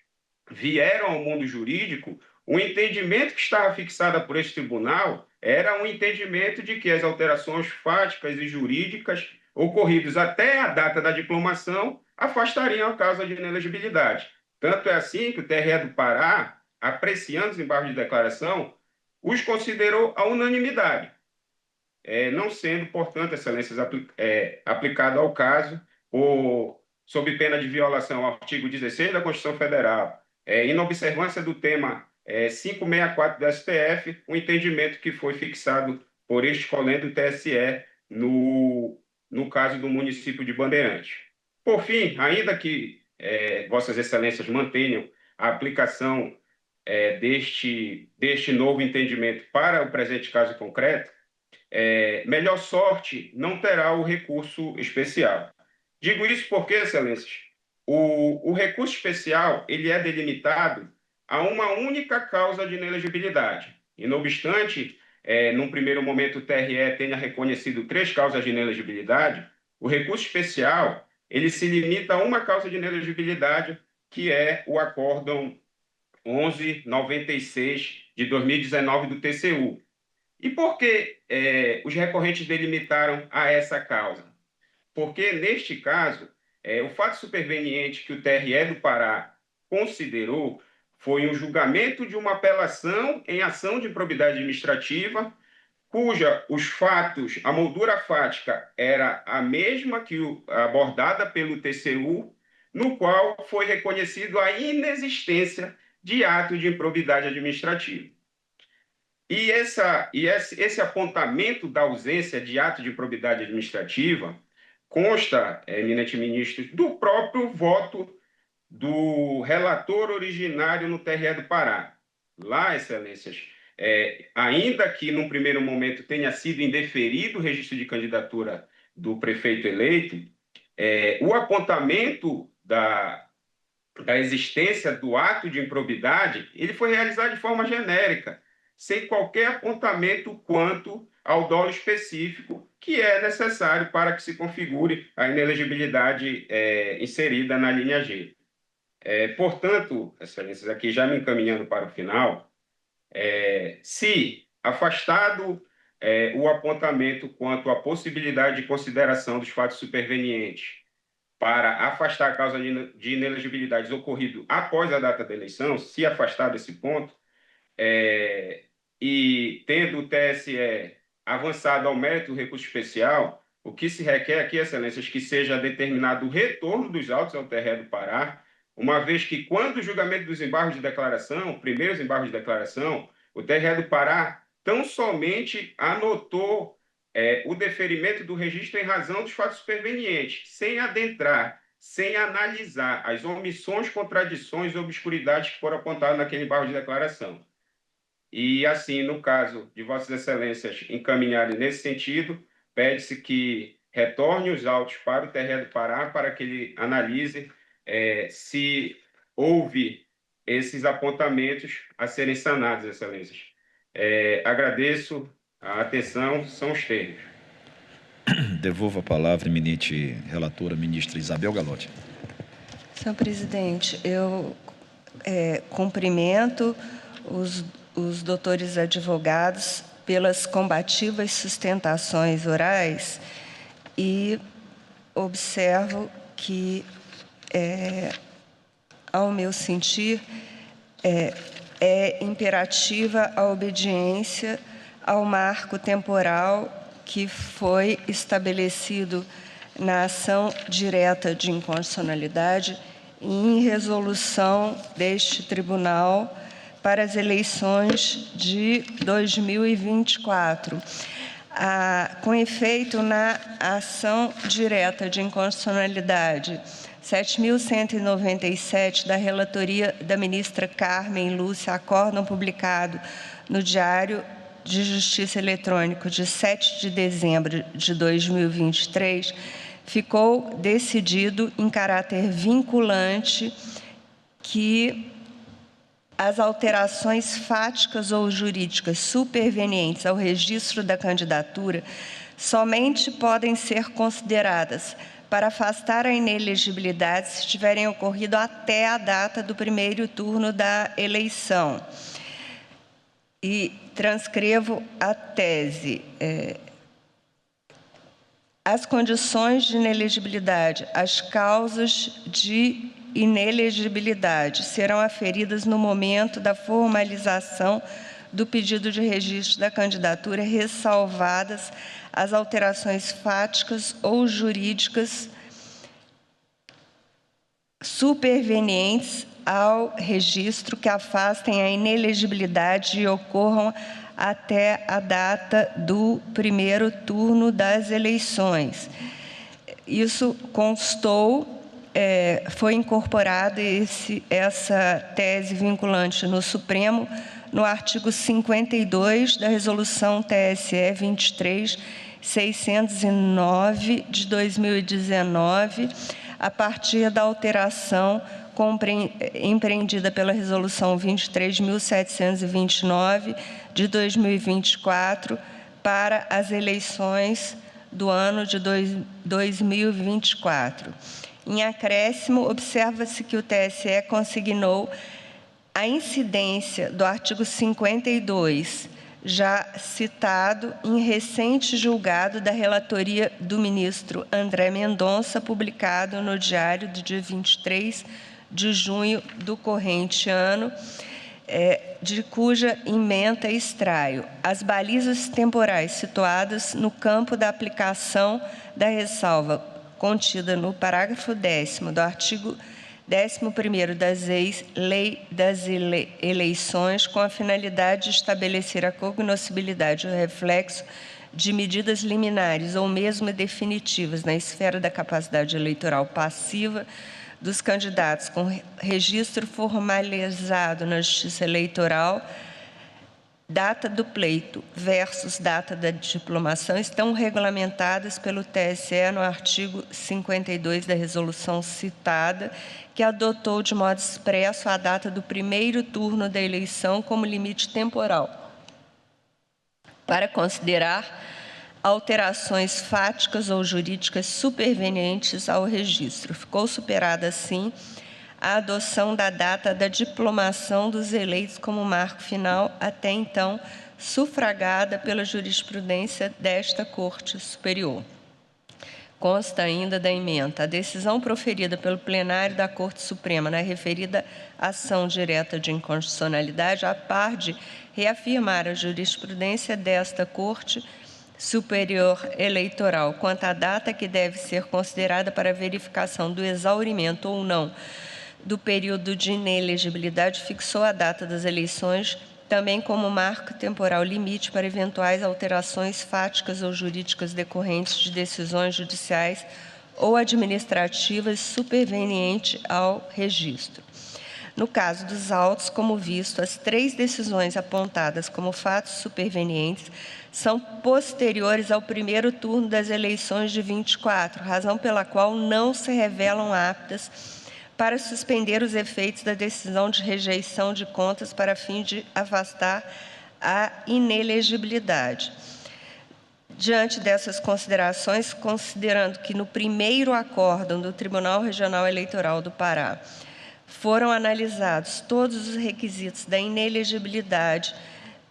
vieram ao mundo jurídico, o entendimento que estava fixado por esse tribunal era um entendimento de que as alterações fáticas e jurídicas ocorridas até a data da diplomação afastariam a causa de inelegibilidade. Tanto é assim que o TRE do Pará, apreciando os embargos de declaração, os considerou a unanimidade, não sendo, portanto, excelências, aplicado ao caso, sob pena de violação ao artigo 16 da Constituição Federal, inobservância do tema 564 do STF, o entendimento que foi fixado por este colégio do TSE no caso do município de Bandeirantes. Por fim, ainda que Vossas Excelências mantenham a aplicação deste novo entendimento para o presente caso concreto, melhor sorte não terá o recurso especial. Digo isso porque, excelências, o recurso especial ele é delimitado a uma única causa de inelegibilidade. E, não obstante, num primeiro momento o TRE tenha reconhecido 3 causas de inelegibilidade, o recurso especial ele se limita a uma causa de inelegibilidade, que é o Acórdão 1196 de 2019 do TCU. E por que os recorrentes delimitaram a essa causa? Porque, neste caso, o fato superveniente que o TRE do Pará considerou foi um julgamento de uma apelação em ação de improbidade administrativa, cuja os fatos, a moldura fática era a mesma que abordada pelo TCU, no qual foi reconhecido a inexistência de ato de improbidade administrativa. E esse apontamento da ausência de ato de improbidade administrativa consta, eminente ministro, do próprio voto do relator originário no TRE do Pará. Lá, excelências, ainda que num primeiro momento tenha sido indeferido o registro de candidatura do prefeito eleito, o apontamento da existência do ato de improbidade ele foi realizado de forma genérica, sem qualquer apontamento quanto ao dolo específico que é necessário para que se configure a inelegibilidade inserida na linha G. Portanto, excelências, aqui já me encaminhando para o final, se afastado o apontamento quanto à possibilidade de consideração dos fatos supervenientes para afastar a causa de inelegibilidades ocorrido após a data da eleição, se afastar desse ponto, e tendo o TSE avançado ao mérito do recurso especial, o que se requer aqui, excelências, que seja determinado o retorno dos autos ao TRE do Pará, uma vez que, quando o julgamento dos embargos de declaração, primeiros embargos de declaração, o TRE do Pará tão somente anotou o deferimento do registro em razão dos fatos supervenientes, sem adentrar, sem analisar as omissões, contradições e obscuridades que foram apontadas naquele embargo de declaração. E, assim, no caso de Vossas Excelências encaminharem nesse sentido, pede-se que retorne os autos para o TRE do Pará para que ele analise se houve esses apontamentos a serem sanados, Excelências. Agradeço a atenção, são os termos. Devolvo a palavra, eminente relatora, ministra Isabel Galotti. Senhor presidente, eu cumprimento os doutores advogados pelas combativas sustentações orais e observo que, ao meu sentir, é imperativa a obediência ao marco temporal que foi estabelecido na ação direta de inconstitucionalidade e em resolução deste tribunal para as eleições de 2024. Com efeito, na ação direta de inconstitucionalidade 7.197 da relatoria da ministra Carmen Lúcia, acórdão publicado no Diário de Justiça Eletrônico de 7 de dezembro de 2023, ficou decidido em caráter vinculante que as alterações fáticas ou jurídicas supervenientes ao registro da candidatura somente podem ser consideradas para afastar a inelegibilidade se tiverem ocorrido até a data do primeiro turno da eleição. E transcrevo a tese. As condições de inelegibilidade, as causas de inelegibilidade serão aferidas no momento da formalização do pedido de registro da candidatura, ressalvadas as alterações fáticas ou jurídicas supervenientes ao registro que afastem a inelegibilidade e ocorram até a data do primeiro turno das eleições. Isso constou, foi incorporada essa tese vinculante no Supremo no artigo 52 da Resolução TSE 23.609 de 2019, a partir da alteração empreendida pela Resolução 23.729 de 2024 para as eleições do ano de 2024. Em acréscimo, observa-se que o TSE consignou a incidência do artigo 52, já citado em recente julgado da relatoria do ministro André Mendonça, publicado no Diário do dia 23 de junho do corrente ano, de cuja ementa extraio as balizas temporais situadas no campo da aplicação da ressalva contida no parágrafo 10º do artigo 11º das Lei das Eleições, com a finalidade de estabelecer a cognoscibilidade e o reflexo de medidas liminares ou mesmo definitivas na esfera da capacidade eleitoral passiva dos candidatos com registro formalizado na Justiça Eleitoral, data do pleito versus data da diplomação, estão regulamentadas pelo TSE no artigo 52 da resolução citada, que adotou de modo expresso a data do primeiro turno da eleição como limite temporal, para considerar alterações fáticas ou jurídicas supervenientes ao registro. Ficou superada, assim, a adoção da data da diplomação dos eleitos como marco final, até então sufragada pela jurisprudência desta Corte Superior. Consta ainda da ementa a decisão proferida pelo plenário da Corte Suprema na referida ação direta de inconstitucionalidade, a par de reafirmar a jurisprudência desta Corte Superior Eleitoral quanto à data que deve ser considerada para verificação do exaurimento ou não do período de inelegibilidade, fixou a data das eleições também como marco temporal limite para eventuais alterações fáticas ou jurídicas decorrentes de decisões judiciais ou administrativas superveniente ao registro. No caso dos autos, como visto, as 3 decisões apontadas como fatos supervenientes são posteriores ao primeiro turno das eleições de 24, razão pela qual não se revelam aptas para suspender os efeitos da decisão de rejeição de contas para fim de afastar a inelegibilidade. Diante dessas considerações, considerando que no primeiro acórdão do Tribunal Regional Eleitoral do Pará foram analisados todos os requisitos da inelegibilidade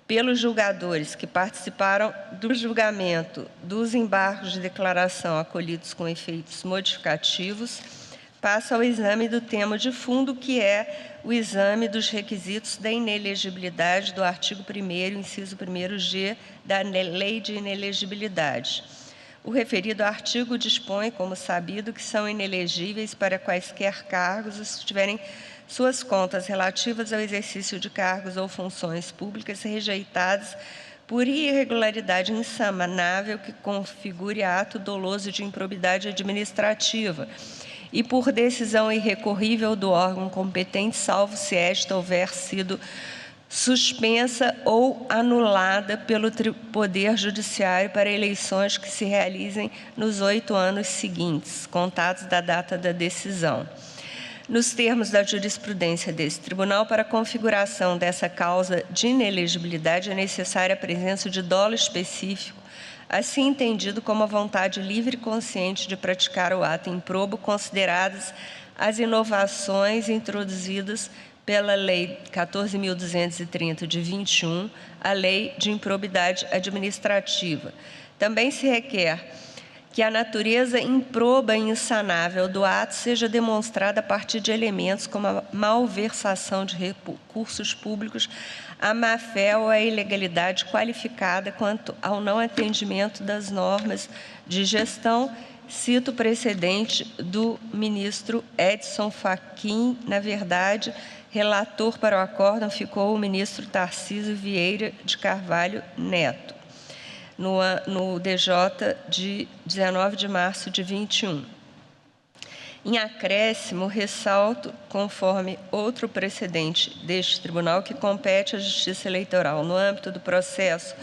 pelos julgadores que participaram do julgamento dos embargos de declaração acolhidos com efeitos modificativos, passa ao exame do tema de fundo, que é o exame dos requisitos da inelegibilidade do artigo 1º, inciso 1º-G, da Lei de Inelegibilidade. O referido artigo dispõe, como sabido, que são inelegíveis para quaisquer cargos os que tiverem suas contas relativas ao exercício de cargos ou funções públicas rejeitadas por irregularidade insanável que configure ato doloso de improbidade administrativa e por decisão irrecorrível do órgão competente, salvo se esta houver sido suspensa ou anulada pelo Poder Judiciário para eleições que se realizem nos 8 anos seguintes, contados da data da decisão. Nos termos da jurisprudência desse tribunal, para a configuração dessa causa de inelegibilidade é necessária a presença de dolo específico, assim entendido como a vontade livre e consciente de praticar o ato improbo, consideradas as inovações introduzidas pela Lei 14.230 de 21, a Lei de Improbidade Administrativa. Também se requer que a natureza improba e insanável do ato seja demonstrada a partir de elementos como a malversação de recursos públicos, a má-fé ou a ilegalidade qualificada quanto ao não atendimento das normas de gestão. Cito o precedente do ministro Edson Fachin, na verdade, relator para o acórdão ficou o ministro Tarcísio Vieira de Carvalho Neto, no DJ de 19 de março de 21. Em acréscimo, ressalto, conforme outro precedente deste tribunal, que compete à Justiça Eleitoral, no âmbito do processo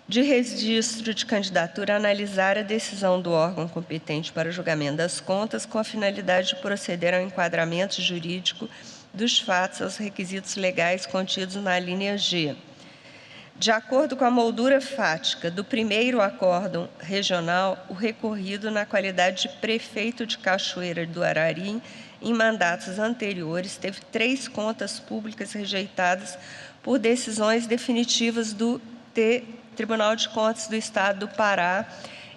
de registro de candidatura, analisar a decisão do órgão competente para o julgamento das contas com a finalidade de proceder ao enquadramento jurídico dos fatos aos requisitos legais contidos na linha G. De acordo com a moldura fática do primeiro acórdão regional, o recorrido, na qualidade de prefeito de Cachoeira do Arari, em mandatos anteriores, teve 3 contas públicas rejeitadas por decisões definitivas do Tribunal de Contas do Estado do Pará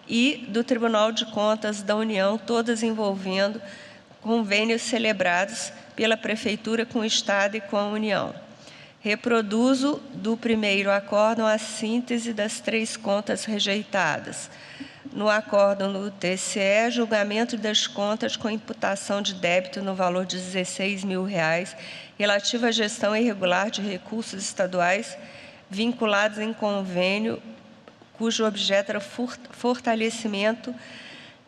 e do Tribunal de Contas da União, todas envolvendo convênios celebrados pela Prefeitura com o Estado e com a União. Reproduzo do primeiro acórdão a síntese das 3 contas rejeitadas. No acórdão do TCE, julgamento das contas com imputação de débito no valor de R$ 16.000, relativo à gestão irregular de recursos estaduais vinculados em convênio, cujo objeto era fortalecimento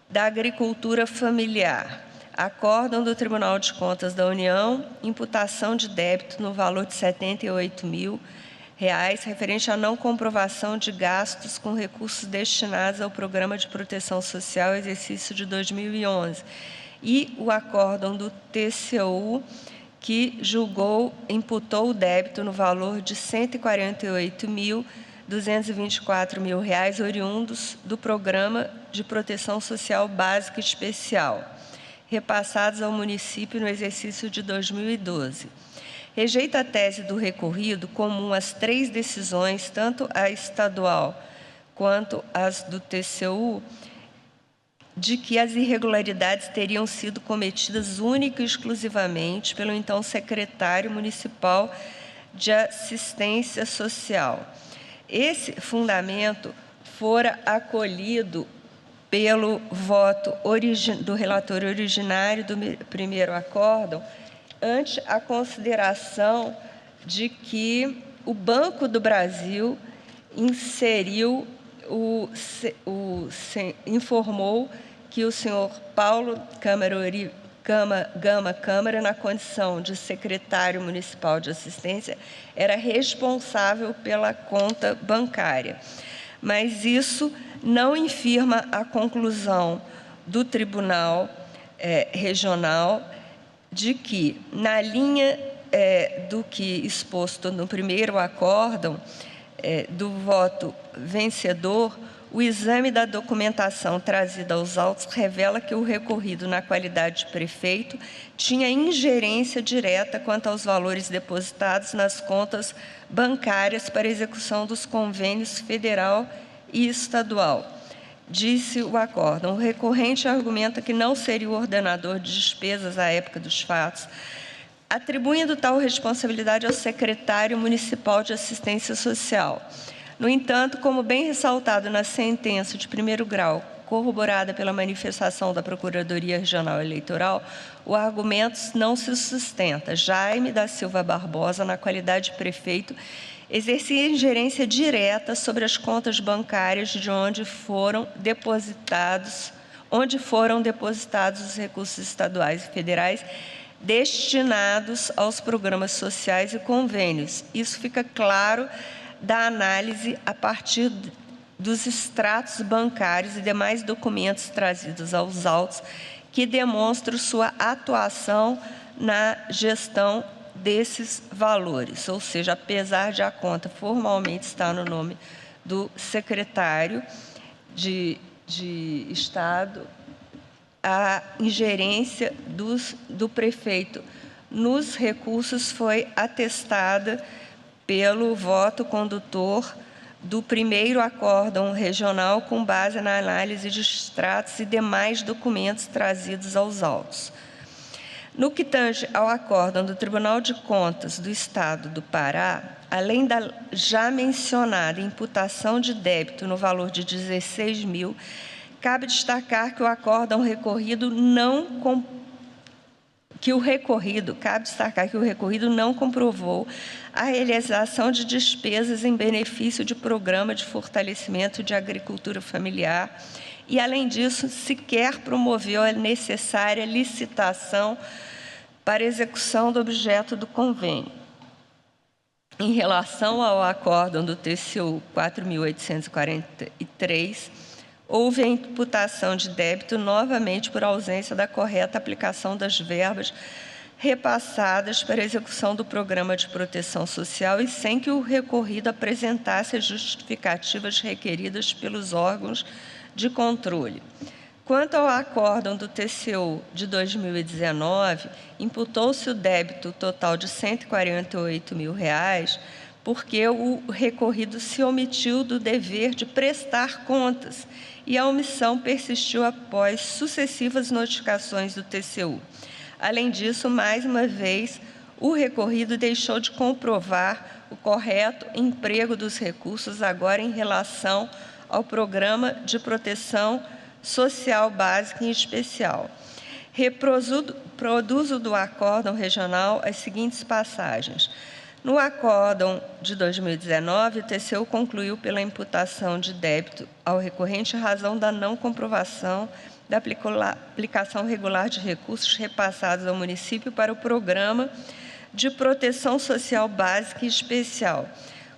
da agricultura familiar. Acórdão do Tribunal de Contas da União, imputação de débito no valor de R$ 78.000, referente à não comprovação de gastos com recursos destinados ao Programa de Proteção Social, exercício de 2011. E o acórdão do TCU, que imputou o débito no valor de R$ 148.224 oriundos do Programa de Proteção Social Básica Especial, repassados ao município no exercício de 2012. Rejeita a tese do recorrido comum às 3 decisões, tanto a estadual quanto as do TCU, de que as irregularidades teriam sido cometidas única e exclusivamente pelo então secretário municipal de Assistência Social. Esse fundamento fora acolhido pelo voto do relator originário do primeiro acórdão, ante a consideração de que o Banco do Brasil informou que o senhor Paulo Gama Câmara, na condição de secretário municipal de assistência, era responsável pela conta bancária. Mas isso não infirma a conclusão do Tribunal Regional de que, na linha do que exposto no primeiro acórdão, do voto vencedor, o exame da documentação trazida aos autos revela que o recorrido, na qualidade de prefeito, tinha ingerência direta quanto aos valores depositados nas contas bancárias para execução dos convênios federal e estadual. Disse o acórdão: o recorrente argumenta que não seria o ordenador de despesas à época dos fatos, atribuindo tal responsabilidade ao secretário municipal de assistência social. No entanto, como bem ressaltado na sentença de primeiro grau, corroborada pela manifestação da Procuradoria Regional Eleitoral, o argumento não se sustenta. Jaime da Silva Barbosa, na qualidade de prefeito, exercia ingerência direta sobre as contas bancárias de onde foram depositados os recursos estaduais e federais destinados aos programas sociais e convênios. Isso fica claro da análise a partir dos extratos bancários e demais documentos trazidos aos autos que demonstram sua atuação na gestão desses valores, ou seja, apesar de a conta formalmente estar no nome do secretário de Estado, a ingerência do prefeito nos recursos foi atestada pelo voto condutor do primeiro acórdão regional com base na análise de extratos e demais documentos trazidos aos autos. No que tange ao acórdão do Tribunal de Contas do Estado do Pará, além da já mencionada imputação de débito no valor de 16.000, cabe destacar que o acórdão recorrido não comprovou a realização de despesas em benefício de programa de fortalecimento de agricultura familiar e, além disso, sequer promoveu a necessária licitação para execução do objeto do convênio. Em relação ao acórdão do TCU 4.843, houve a imputação de débito novamente por ausência da correta aplicação das verbas repassadas para a execução do Programa de Proteção Social e sem que o recorrido apresentasse as justificativas requeridas pelos órgãos de controle. Quanto ao acórdão do TCU de 2019, imputou-se o débito total de R$ 148 mil, porque o recorrido se omitiu do dever de prestar contas e a omissão persistiu após sucessivas notificações do TCU. Além disso, mais uma vez, o recorrido deixou de comprovar o correto emprego dos recursos agora em relação ao Programa de Proteção Social Básica em especial. Reproduzo do acórdão regional as seguintes passagens. No acórdão de 2019, o TCU concluiu pela imputação de débito ao recorrente em razão da não comprovação da aplicação regular de recursos repassados ao município para o Programa de Proteção Social Básica e Especial.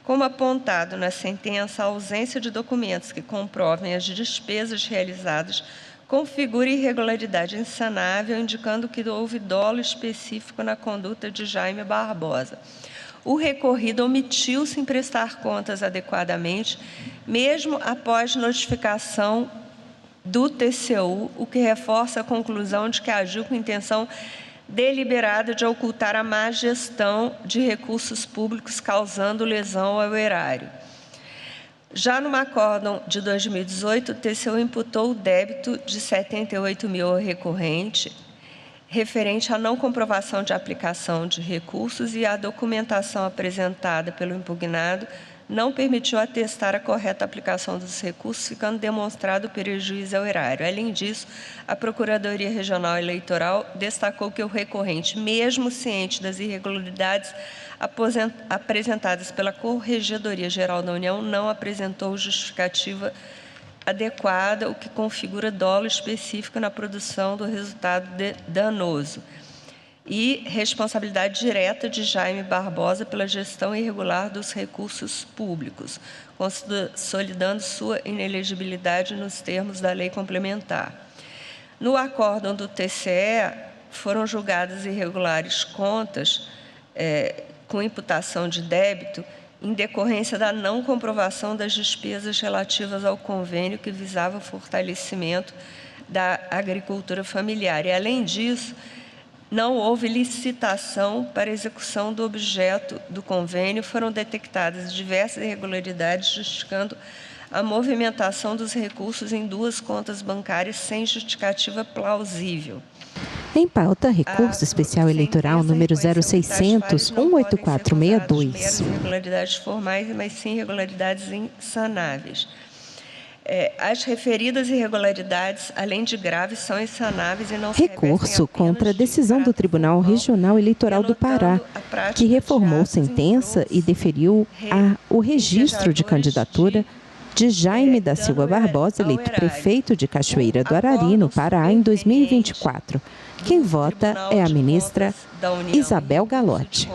Como apontado na sentença, a ausência de documentos que comprovem as despesas realizadas configura irregularidade insanável, indicando que houve dolo específico na conduta de Jaime Barbosa. O recorrido omitiu-se em prestar contas adequadamente, mesmo após notificação do TCU, o que reforça a conclusão de que agiu com intenção deliberada de ocultar a má gestão de recursos públicos, causando lesão ao erário. Já no acórdão de 2018, o TCU imputou o débito de R$ 78 mil ao recorrente, referente à não comprovação de aplicação de recursos, e a documentação apresentada pelo impugnado não permitiu atestar a correta aplicação dos recursos, ficando demonstrado o prejuízo ao erário. Além disso, a Procuradoria Regional Eleitoral destacou que o recorrente, mesmo ciente das irregularidades apresentadas pela Corregedoria Geral da União, não apresentou justificativa adequada, o que configura dolo específico na produção do resultado danoso e responsabilidade direta de Jaime Barbosa pela gestão irregular dos recursos públicos, consolidando sua inelegibilidade nos termos da lei complementar. No acórdão do TCE, foram julgadas irregulares contas com imputação de débito em decorrência da não comprovação das despesas relativas ao convênio que visava o fortalecimento da agricultura familiar. E, além disso, não houve licitação para execução do objeto do convênio, foram detectadas diversas irregularidades, justificando a movimentação dos recursos em duas contas bancárias sem justificativa plausível. Em pauta, recurso especial eleitoral número 0600-18462. Irregularidades formais, mas sim irregularidades insanáveis. As referidas irregularidades, além de graves, são insanáveis e não se recurso contra a decisão do Tribunal Regional Eleitoral do Pará, que reformou sentença e deferiu o registro de candidatura de Jaime da Silva Barbosa, eleito prefeito de Cachoeira do Arari, no Pará, em 2024. Quem vota é a ministra Isabel Galotti.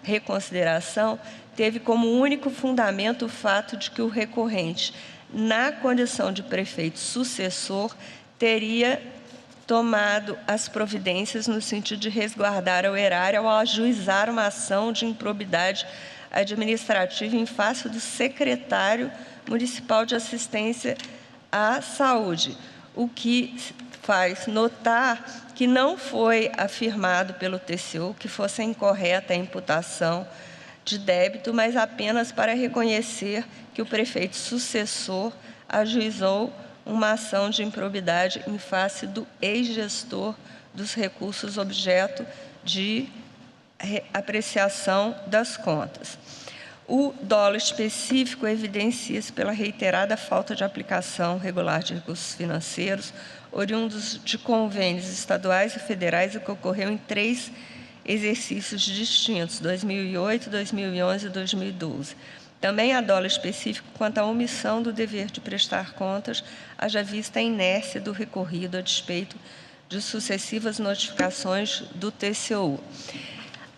Reconsideração teve como único fundamento o fato de que o recorrente, na condição de prefeito sucessor, teria tomado as providências no sentido de resguardar o erário ao ajuizar uma ação de improbidade administrativa em face do secretário municipal de assistência à saúde, o que faz notar que não foi afirmado pelo TCU que fosse incorreta a imputação de débito, mas apenas para reconhecer que o prefeito sucessor ajuizou uma ação de improbidade em face do ex-gestor dos recursos objeto de apreciação das contas. O dolo específico evidencia-se pela reiterada falta de aplicação regular de recursos financeiros oriundos de convênios estaduais e federais, o que ocorreu em 3 exercícios distintos, 2008, 2011 e 2012. Também há dolo específico quanto à omissão do dever de prestar contas, haja vista a inércia do recorrido a despeito de sucessivas notificações do TCU.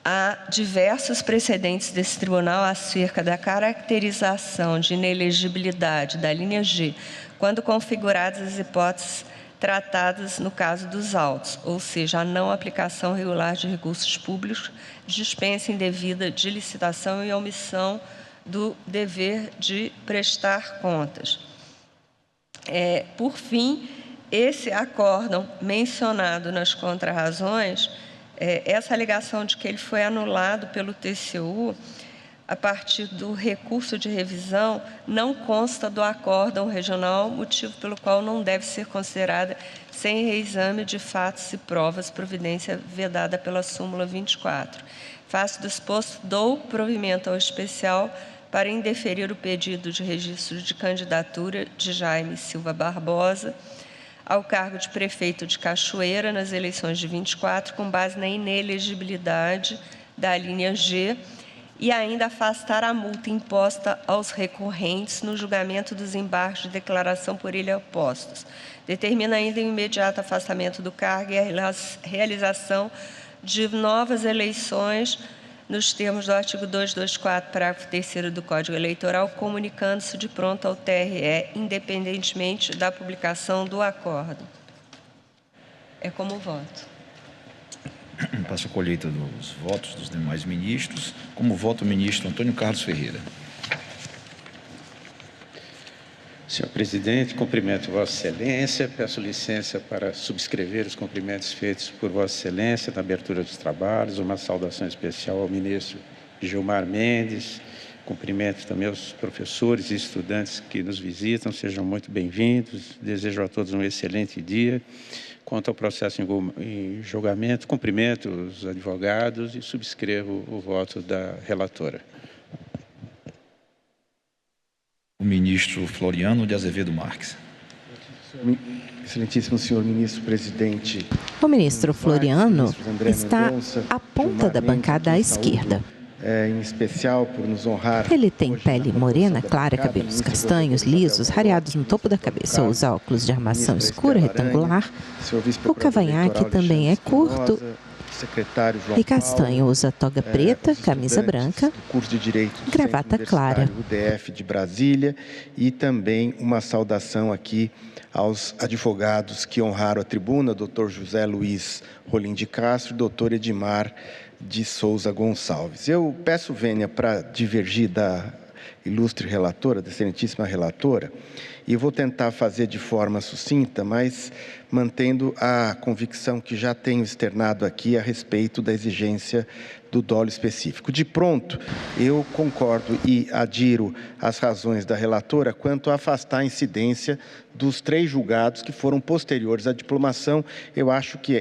Há diversos precedentes desse tribunal acerca da caracterização de inelegibilidade da linha G, quando configuradas as hipóteses tratadas no caso dos autos, ou seja, a não aplicação regular de recursos públicos, dispensa indevida de licitação e omissão do dever de prestar contas. Por fim, esse acórdão mencionado nas contrarrazões, essa alegação de que ele foi anulado pelo TCU a partir do recurso de revisão não consta do acórdão regional, motivo pelo qual não deve ser considerada sem reexame de fatos e provas, providência vedada pela súmula 24. Face do exposto, dou provimento ao especial para indeferir o pedido de registro de candidatura de Jaime Silva Barbosa ao cargo de prefeito de Cachoeira nas eleições de 24, com base na inelegibilidade da linha G, e ainda afastar a multa imposta aos recorrentes no julgamento dos embargos de declaração por ele opostos. Determina ainda o imediato afastamento do cargo e a realização de novas eleições nos termos do artigo 224, parágrafo 3º do Código Eleitoral, comunicando-se de pronto ao TRE, independentemente da publicação do acórdão. É como voto. Passo a colheita dos votos dos demais ministros. Como voto o ministro Antônio Carlos Ferreira. Senhor presidente, cumprimento Vossa Excelência. Peço licença para subscrever os cumprimentos feitos por Vossa Excelência na abertura dos trabalhos. Uma saudação especial ao ministro Gilmar Mendes. Cumprimento também aos professores e estudantes que nos visitam. Sejam muito bem-vindos. Desejo a todos um excelente dia. Quanto ao processo em julgamento, cumprimento os advogados e subscrevo o voto da relatora. O ministro Floriano de Azevedo Marques. Excelentíssimo senhor ministro presidente. O ministro Floriano está à ponta da bancada à esquerda. Em especial por nos honrar. Ele tem pele morena, clara, cabelos castanhos, lisos, rareados no topo da cabeça, usa óculos de armação escura, retangular. O cavanhaque também é curto e castanho, usa toga preta, camisa branca, gravata clara. O DF de Brasília, e também uma saudação aqui aos advogados que honraram a tribuna, doutor José Luiz Rolim de Castro e doutor Edmar de Souza Gonçalves. Eu peço vênia para divergir da ilustre relatora, da excelentíssima relatora, e vou tentar fazer de forma sucinta, mas mantendo a convicção que já tenho externado aqui a respeito da exigência do dolo específico. De pronto, eu concordo e adiro às razões da relatora quanto a afastar a incidência dos 3 julgados que foram posteriores à diplomação. Eu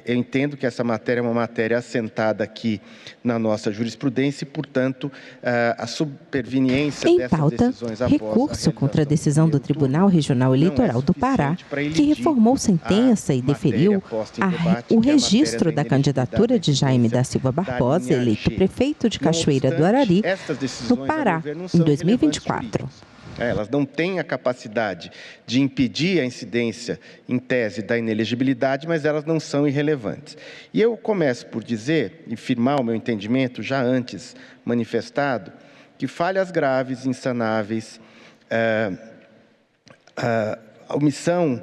entendo que essa matéria é uma matéria assentada aqui na nossa jurisprudência e, portanto, a superveniência dessas decisões após recurso contra a decisão do Tribunal Regional Eleitoral do Pará, que reformou sentença e deferiu o registro da candidatura de Jaime da Silva Barbosa, eleito prefeito de Cachoeira do Arari, no Pará, em 2024. Elas não têm a capacidade de impedir a incidência, em tese, da inelegibilidade, mas elas não são irrelevantes. E eu começo por dizer, e firmar o meu entendimento, já antes manifestado, que falhas graves, insanáveis, a omissão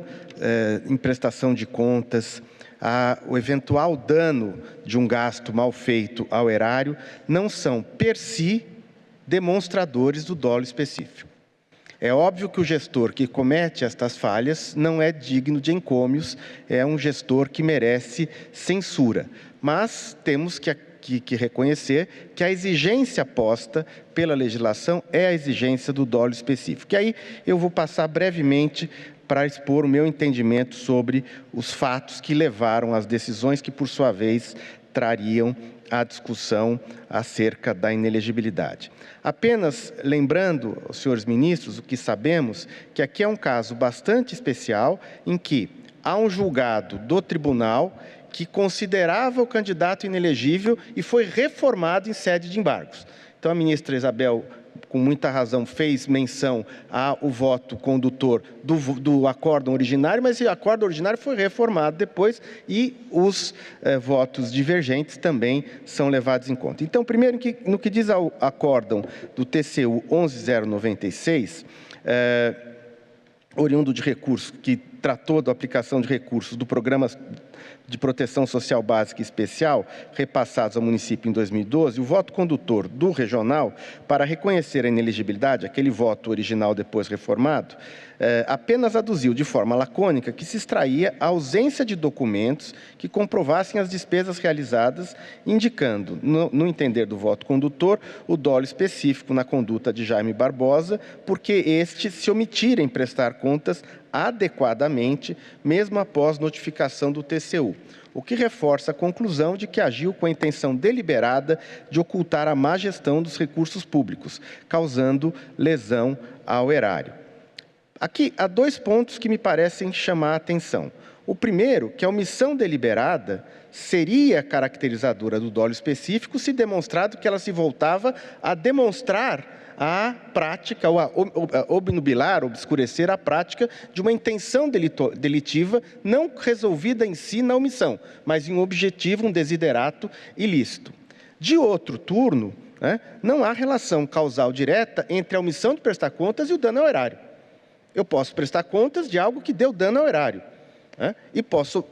em prestação de contas, o eventual dano de um gasto mal feito ao erário, não são, per si, demonstradores do dolo específico. É óbvio que o gestor que comete estas falhas não é digno de encômios, é um gestor que merece censura. Mas temos que reconhecer que a exigência posta pela legislação é a exigência do dolo específico. E aí eu vou passar brevemente para expor o meu entendimento sobre os fatos que levaram às decisões que, por sua vez, trariam a discussão acerca da inelegibilidade. Apenas lembrando aos senhores ministros o que sabemos, que aqui é um caso bastante especial em que há um julgado do tribunal que considerava o candidato inelegível e foi reformado em sede de embargos. Então, a ministra Isabel, com muita razão, fez menção ao voto condutor do acórdão originário, mas o acórdão originário foi reformado depois e os votos divergentes também são levados em conta. Então, primeiro, no que diz ao acórdão do TCU 11.096, oriundo de recurso, que tratou da aplicação de recursos do Programa de Proteção Social Básica e Especial, repassados ao município em 2012, o voto condutor do regional, para reconhecer a inelegibilidade, aquele voto original depois reformado, apenas aduziu de forma lacônica que se extraía a ausência de documentos que comprovassem as despesas realizadas, indicando, no entender do voto condutor, o dolo específico na conduta de Jaime Barbosa, porque este se omitira em prestar contas adequadamente, mesmo após notificação do TCU, o que reforça a conclusão de que agiu com a intenção deliberada de ocultar a má gestão dos recursos públicos, causando lesão ao erário. Aqui há 2 pontos que me parecem chamar a atenção. O primeiro, que a omissão deliberada seria caracterizadora do dolo específico se demonstrado que ela se voltava a demonstrar a prática, ou a obnubilar, obscurecer a prática de uma intenção delitiva não resolvida em si na omissão, mas em um objetivo, um desiderato ilícito. De outro turno, não há relação causal direta entre a omissão de prestar contas e o dano ao erário. Eu posso prestar contas de algo que deu dano ao erário. E posso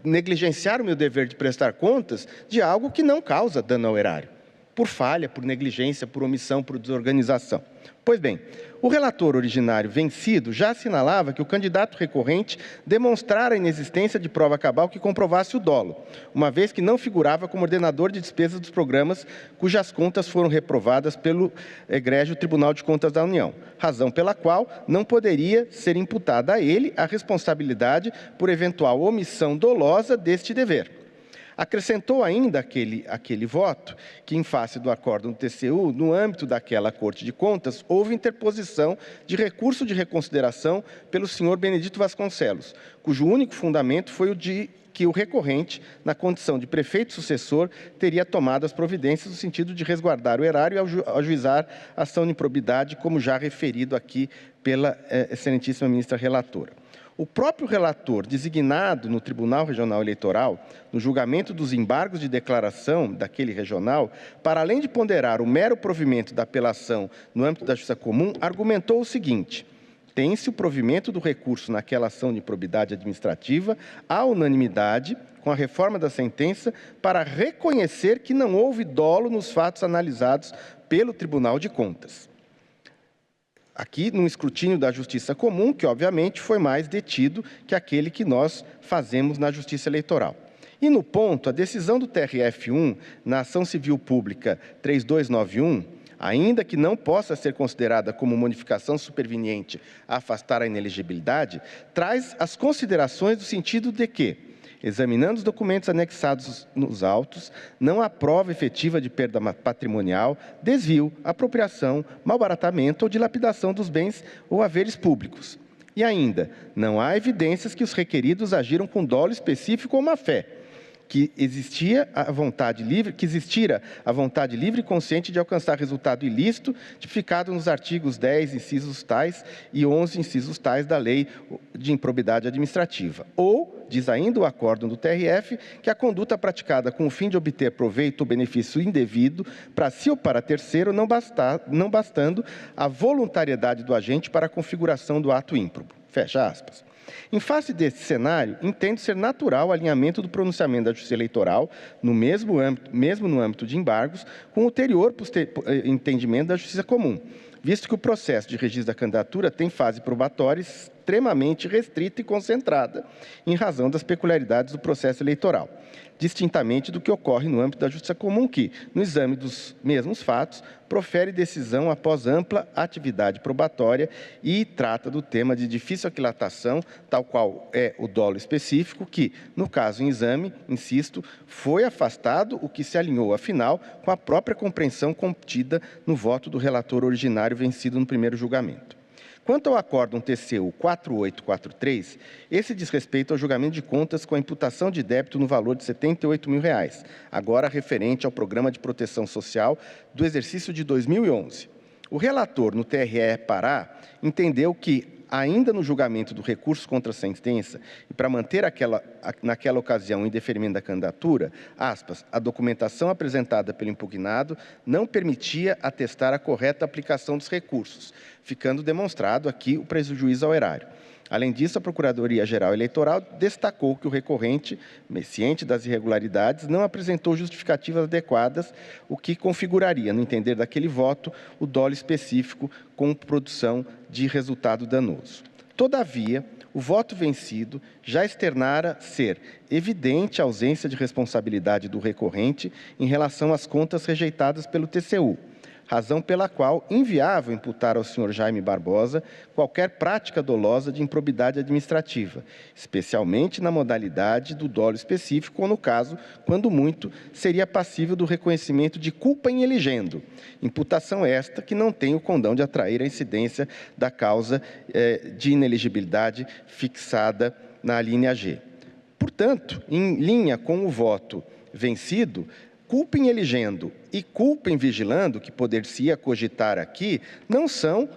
negligenciar o meu dever de prestar contas de algo que não causa dano ao erário, por falha, por negligência, por omissão, por desorganização. Pois bem, o relator originário vencido já assinalava que o candidato recorrente demonstrara a inexistência de prova cabal que comprovasse o dolo, uma vez que não figurava como ordenador de despesas dos programas cujas contas foram reprovadas pelo egrégio Tribunal de Contas da União, razão pela qual não poderia ser imputada a ele a responsabilidade por eventual omissão dolosa deste dever. Acrescentou ainda aquele voto que, em face do acórdão do TCU, no âmbito daquela Corte de Contas, houve interposição de recurso de reconsideração pelo senhor Benedito Vasconcelos, cujo único fundamento foi o de que o recorrente, na condição de prefeito sucessor, teria tomado as providências no sentido de resguardar o erário e ajuizar a ação de improbidade, como já referido aqui pela excelentíssima ministra relatora. O próprio relator, designado no Tribunal Regional Eleitoral, no julgamento dos embargos de declaração daquele regional, para além de ponderar o mero provimento da apelação no âmbito da Justiça Comum, argumentou o seguinte: tem-se o provimento do recurso naquela ação de improbidade administrativa à unanimidade, com a reforma da sentença, para reconhecer que não houve dolo nos fatos analisados pelo Tribunal de Contas. Aqui, num escrutínio da Justiça Comum, que obviamente foi mais detido que aquele que nós fazemos na Justiça Eleitoral. E no ponto, a decisão do TRF1, na Ação Civil Pública 3291, ainda que não possa ser considerada como modificação superveniente a afastar a inelegibilidade, traz as considerações do sentido de que, examinando os documentos anexados nos autos, não há prova efetiva de perda patrimonial, desvio, apropriação, malbaratamento ou dilapidação dos bens ou haveres públicos. E ainda, não há evidências que os requeridos agiram com dolo específico ou má-fé, que existira a vontade livre e consciente de alcançar resultado ilícito, tipificado nos artigos 10, incisos tais, e 11, incisos tais da Lei de Improbidade Administrativa. Ou, diz ainda o acórdão do TRF, que a conduta praticada com o fim de obter proveito ou benefício indevido para si ou para terceiro, não bastando a voluntariedade do agente para a configuração do ato ímprobo. Fecha aspas. Em face deste cenário, entendo ser natural o alinhamento do pronunciamento da Justiça Eleitoral, mesmo no âmbito de embargos, com o ulterior entendimento da Justiça Comum, visto que o processo de registro da candidatura tem fase probatória extremamente restrita e concentrada, em razão das peculiaridades do processo eleitoral, distintamente do que ocorre no âmbito da Justiça Comum, que, no exame dos mesmos fatos, profere decisão após ampla atividade probatória e trata do tema de difícil aquilatação, tal qual é o dolo específico, que, no caso em exame, insisto, foi afastado, o que se alinhou, afinal, com a própria compreensão contida no voto do relator originário vencido no primeiro julgamento. Quanto ao acórdão TCU 4843, esse diz respeito ao julgamento de contas com a imputação de débito no valor de R$ 78.000, agora referente ao Programa de Proteção Social do exercício de 2011. O relator no TRE Pará entendeu que, ainda no julgamento do recurso contra a sentença, e para manter naquela ocasião o indeferimento da candidatura, aspas, a documentação apresentada pelo impugnado não permitia atestar a correta aplicação dos recursos, ficando demonstrado aqui o prejuízo ao erário. Além disso, a Procuradoria-Geral Eleitoral destacou que o recorrente, ciente das irregularidades, não apresentou justificativas adequadas, o que configuraria, no entender daquele voto, o dolo específico com produção de resultado danoso. Todavia, o voto vencido já externara ser evidente a ausência de responsabilidade do recorrente em relação às contas rejeitadas pelo TCU, razão pela qual inviável imputar ao senhor Jaime Barbosa qualquer prática dolosa de improbidade administrativa, especialmente na modalidade do dolo específico ou, no caso, quando muito, seria passível do reconhecimento de culpa in eligendo, imputação esta que não tem o condão de atrair a incidência da causa de ineligibilidade fixada na linha G. Portanto, em linha com o voto vencido, culpa in eligendo e culpa in vigilando, que poder-se-ia cogitar aqui, não são,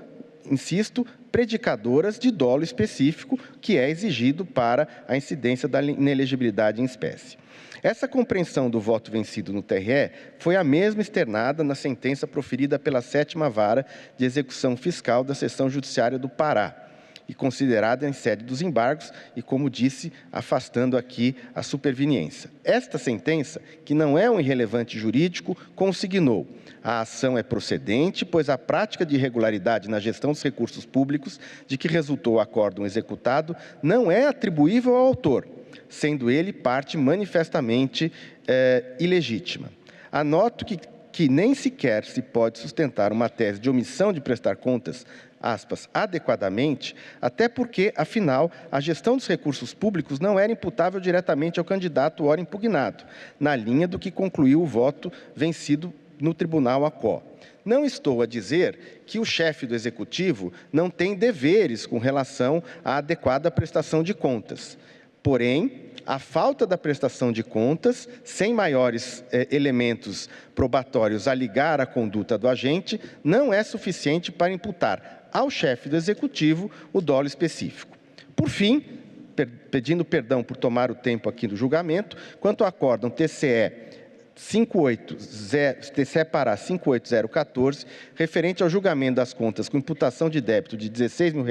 insisto, predicadoras de dolo específico que é exigido para a incidência da inelegibilidade em espécie. Essa compreensão do voto vencido no TRE foi a mesma externada na sentença proferida pela 7ª Vara de Execução Fiscal da Seção Judiciária do Pará, e considerada em sede dos embargos e, como disse, afastando aqui a superveniência. Esta sentença, que não é um irrelevante jurídico, consignou: a ação é procedente, pois a prática de irregularidade na gestão dos recursos públicos de que resultou o acórdão executado não é atribuível ao autor, sendo ele parte manifestamente ilegítima. Anoto que nem sequer se pode sustentar uma tese de omissão de prestar contas, aspas, adequadamente, até porque, afinal, a gestão dos recursos públicos não era imputável diretamente ao candidato ora impugnado, na linha do que concluiu o voto vencido no Tribunal ACO. Não estou a dizer que o chefe do Executivo não tem deveres com relação à adequada prestação de contas. Porém, a falta da prestação de contas, sem maiores elementos probatórios a ligar à conduta do agente, não é suficiente para imputar ao chefe do Executivo o dolo específico. Por fim, pedindo perdão por tomar o tempo aqui do julgamento, quanto ao acórdão TCE Pará 58014, referente ao julgamento das contas com imputação de débito de R$16 mil,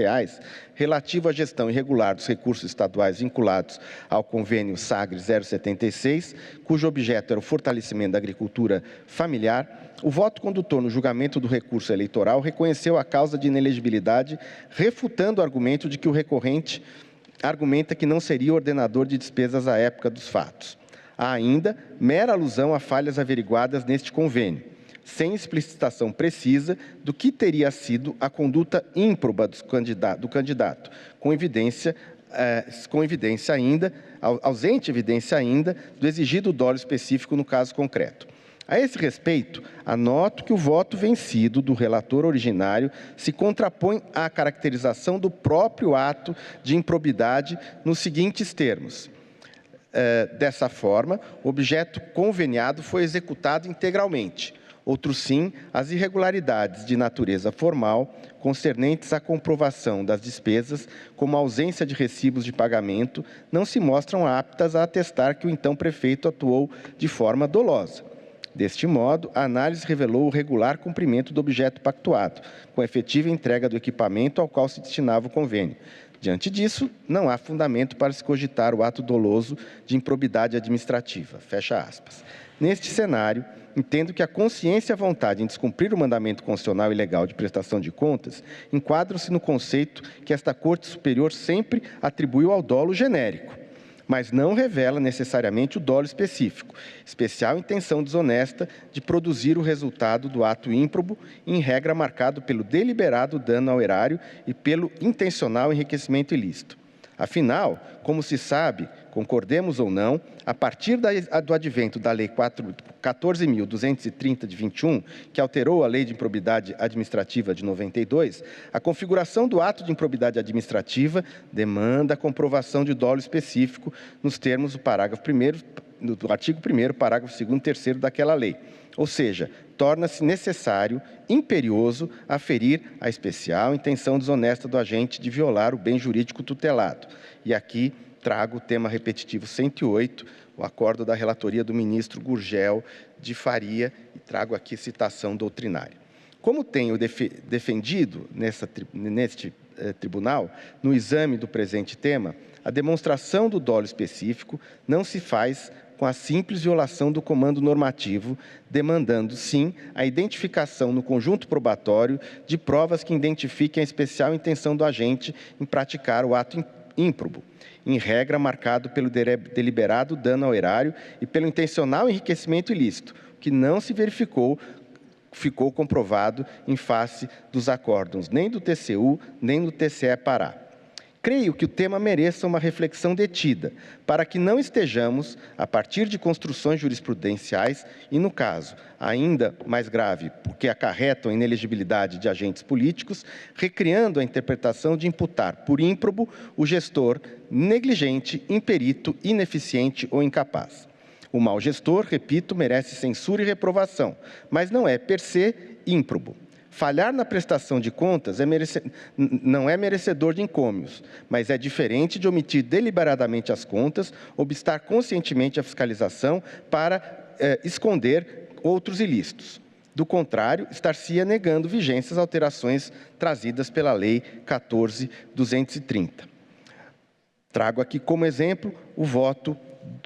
relativo à gestão irregular dos recursos estaduais vinculados ao convênio SAGRE 076, cujo objeto era o fortalecimento da agricultura familiar, o voto condutor no julgamento do recurso eleitoral reconheceu a causa de inelegibilidade, refutando o argumento de que o recorrente argumenta que não seria ordenador de despesas à época dos fatos. Há ainda mera alusão a falhas averiguadas neste convênio, sem explicitação precisa do que teria sido a conduta ímproba do candidato, ausente evidência ainda do exigido dolo específico no caso concreto. A esse respeito, anoto que o voto vencido do relator originário se contrapõe à caracterização do próprio ato de improbidade nos seguintes termos. Dessa forma, o objeto conveniado foi executado integralmente. Outro sim, as irregularidades de natureza formal concernentes à comprovação das despesas, como a ausência de recibos de pagamento, não se mostram aptas a atestar que o então prefeito atuou de forma dolosa. Deste modo, a análise revelou o regular cumprimento do objeto pactuado, com a efetiva entrega do equipamento ao qual se destinava o convênio. Diante disso, não há fundamento para se cogitar o ato doloso de improbidade administrativa. Fecha aspas. Neste cenário, entendo que a consciência e a vontade em descumprir o mandamento constitucional e legal de prestação de contas enquadram-se no conceito que esta Corte Superior sempre atribuiu ao dolo genérico, mas não revela necessariamente o dolo específico, especial intenção desonesta de produzir o resultado do ato ímprobo, em regra marcado pelo deliberado dano ao erário e pelo intencional enriquecimento ilícito. Afinal, como se sabe, concordemos ou não, a partir do advento da Lei 14.230 de 21, que alterou a Lei de Improbidade Administrativa de 92, a configuração do ato de improbidade administrativa demanda a comprovação de dolo específico nos termos do parágrafo 1º, do artigo 1º, parágrafo 2º e 3º daquela lei. Ou seja, torna-se necessário, imperioso, aferir a especial intenção desonesta do agente de violar o bem jurídico tutelado. E aqui trago o tema repetitivo 108, o acordo da relatoria do ministro Gurgel de Faria, e trago aqui citação doutrinária. Como tenho defendido neste tribunal, no exame do presente tema, a demonstração do dolo específico não se faz com a simples violação do comando normativo, demandando, sim, a identificação no conjunto probatório de provas que identifiquem a especial intenção do agente em praticar o ato ímprobo, em regra marcado pelo deliberado dano ao erário e pelo intencional enriquecimento ilícito, que não se ficou comprovado em face dos acórdãos nem do TCU, nem do TCE Pará. Creio que o tema mereça uma reflexão detida, para que não estejamos, a partir de construções jurisprudenciais, e no caso, ainda mais grave, porque acarretam a inelegibilidade de agentes políticos, recriando a interpretação de imputar por ímprobo o gestor negligente, imperito, ineficiente ou incapaz. O mau gestor, repito, merece censura e reprovação, mas não é, per se, ímprobo. Falhar na prestação de contas não é merecedor de encômios, mas é diferente de omitir deliberadamente as contas, obstar conscientemente a fiscalização para esconder outros ilícitos. Do contrário, estar-se-ia negando vigência às alterações trazidas pela Lei 14.230. Trago aqui como exemplo o voto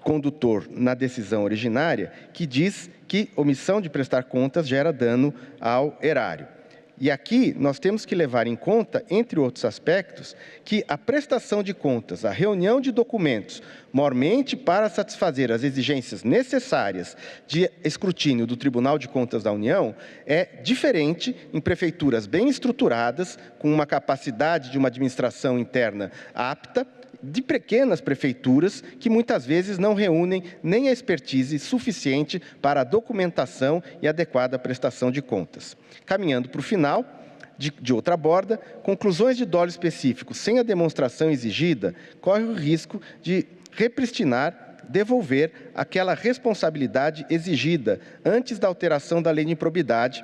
condutor na decisão originária, que diz que omissão de prestar contas gera dano ao erário. E aqui nós temos que levar em conta, entre outros aspectos, que a prestação de contas, a reunião de documentos, mormente para satisfazer as exigências necessárias de escrutínio do Tribunal de Contas da União, é diferente em prefeituras bem estruturadas, com uma capacidade de uma administração interna apta, de pequenas prefeituras que muitas vezes não reúnem nem a expertise suficiente para a documentação e adequada prestação de contas. Caminhando para o final, de outra borda, conclusões de dolo específico sem a demonstração exigida corre o risco de repristinar, devolver aquela responsabilidade exigida antes da alteração da lei de improbidade,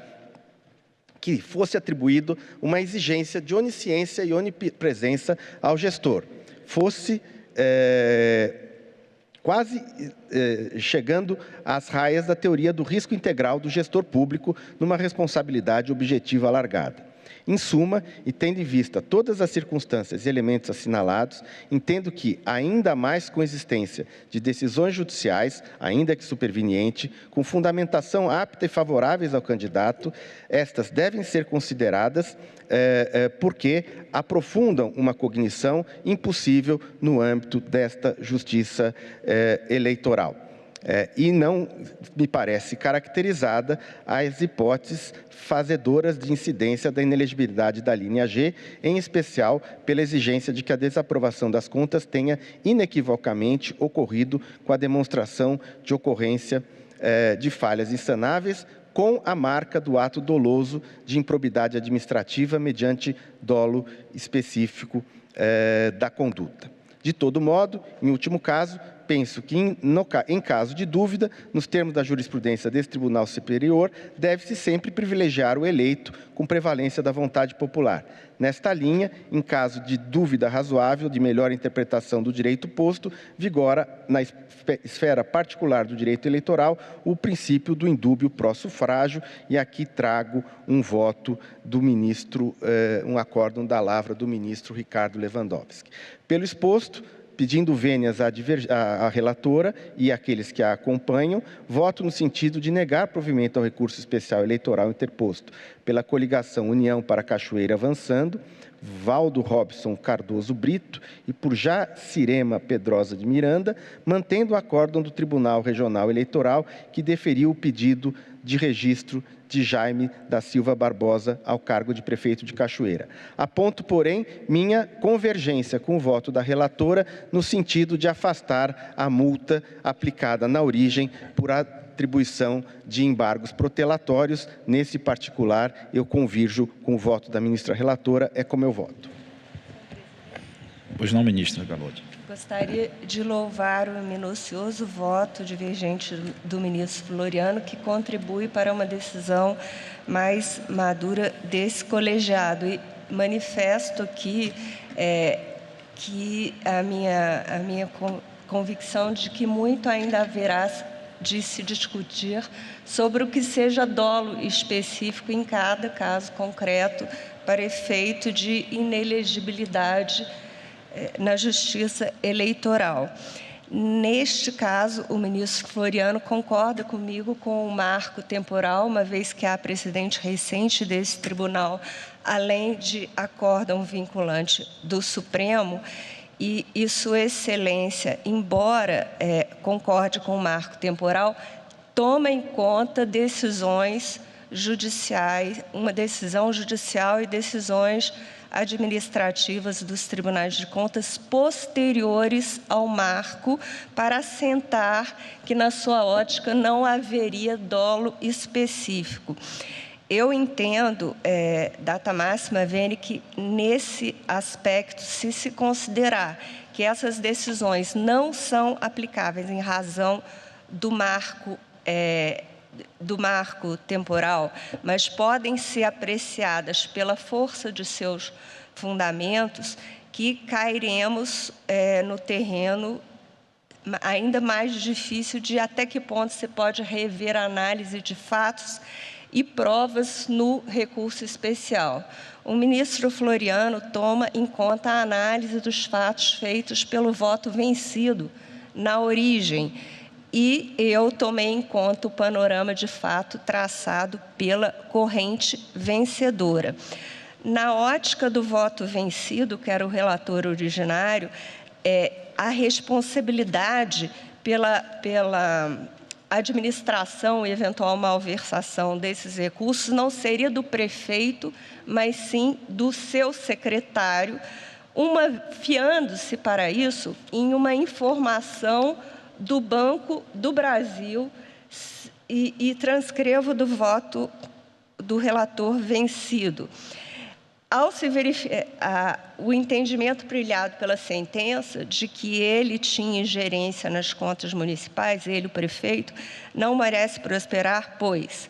que fosse atribuído uma exigência de onisciência e onipresença ao gestor. Fosse quase chegando às raias da teoria do risco integral do gestor público numa responsabilidade objetiva alargada. Em suma, e tendo em vista todas as circunstâncias e elementos assinalados, entendo que, ainda mais com a existência de decisões judiciais, ainda que superveniente, com fundamentação apta e favoráveis ao candidato, estas devem ser consideradas porque aprofundam uma cognição impossível no âmbito desta justiça eleitoral. E não me parece caracterizada as hipóteses fazedoras de incidência da inelegibilidade da linha G, em especial pela exigência de que a desaprovação das contas tenha inequivocamente ocorrido com a demonstração de ocorrência de falhas insanáveis, com a marca do ato doloso de improbidade administrativa mediante dolo específico da conduta. De todo modo, em último caso, penso que, em caso de dúvida, nos termos da jurisprudência desse Tribunal Superior, deve-se sempre privilegiar o eleito com prevalência da vontade popular. Nesta linha, em caso de dúvida razoável de melhor interpretação do direito posto, vigora, na esfera particular do direito eleitoral, o princípio do indúbio pró-sufrágio, e aqui trago um voto do ministro, um acórdão da lavra do ministro Ricardo Lewandowski. Pelo exposto, pedindo vênias à relatora e àqueles que a acompanham, voto no sentido de negar provimento ao recurso especial eleitoral interposto pela coligação União para Cachoeira Avançando, Valdo Robson Cardoso Brito e por Jacirema Pedrosa de Miranda, mantendo o acórdão do Tribunal Regional Eleitoral que deferiu o pedido de registro de Jaime da Silva Barbosa ao cargo de prefeito de Cachoeira. Aponto, porém, minha convergência com o voto da relatora no sentido de afastar a multa aplicada na origem por atribuição de embargos protelatórios. Nesse particular, eu convirjo com o voto da ministra relatora, é como eu voto. Pois não, ministra Galotti. Gostaria de louvar o minucioso voto divergente do ministro Floriano, que contribui para uma decisão mais madura desse colegiado. E manifesto aqui que a minha convicção de que muito ainda haverá de se discutir sobre o que seja dolo específico em cada caso concreto para efeito de inelegibilidade na Justiça Eleitoral. Neste caso, o ministro Floriano concorda comigo com o marco temporal, uma vez que há precedente recente desse tribunal, além de acórdão vinculante do Supremo, e Sua Excelência, embora concorde com o marco temporal, toma em conta decisões judiciais, uma decisão judicial e decisões administrativas dos tribunais de contas posteriores ao marco, para assentar que, na sua ótica, não haveria dolo específico. Eu entendo, data máxima, Vene, que nesse aspecto, se considerar que essas decisões não são aplicáveis em razão do marco temporal, mas podem ser apreciadas pela força de seus fundamentos, que cairemos no terreno ainda mais difícil de até que ponto se pode rever a análise de fatos e provas no recurso especial. O ministro Floriano toma em conta a análise dos fatos feitos pelo voto vencido na origem, e eu tomei em conta o panorama de fato traçado pela corrente vencedora. Na ótica do voto vencido, que era o relator originário, a responsabilidade pela administração e eventual malversação desses recursos não seria do prefeito, mas sim do seu secretário, fiando-se para isso em uma informação do Banco do Brasil, e transcrevo do voto do relator vencido. Ao se verificar o entendimento brilhado pela sentença de que ele tinha ingerência nas contas municipais, ele, o prefeito, não merece prosperar, pois,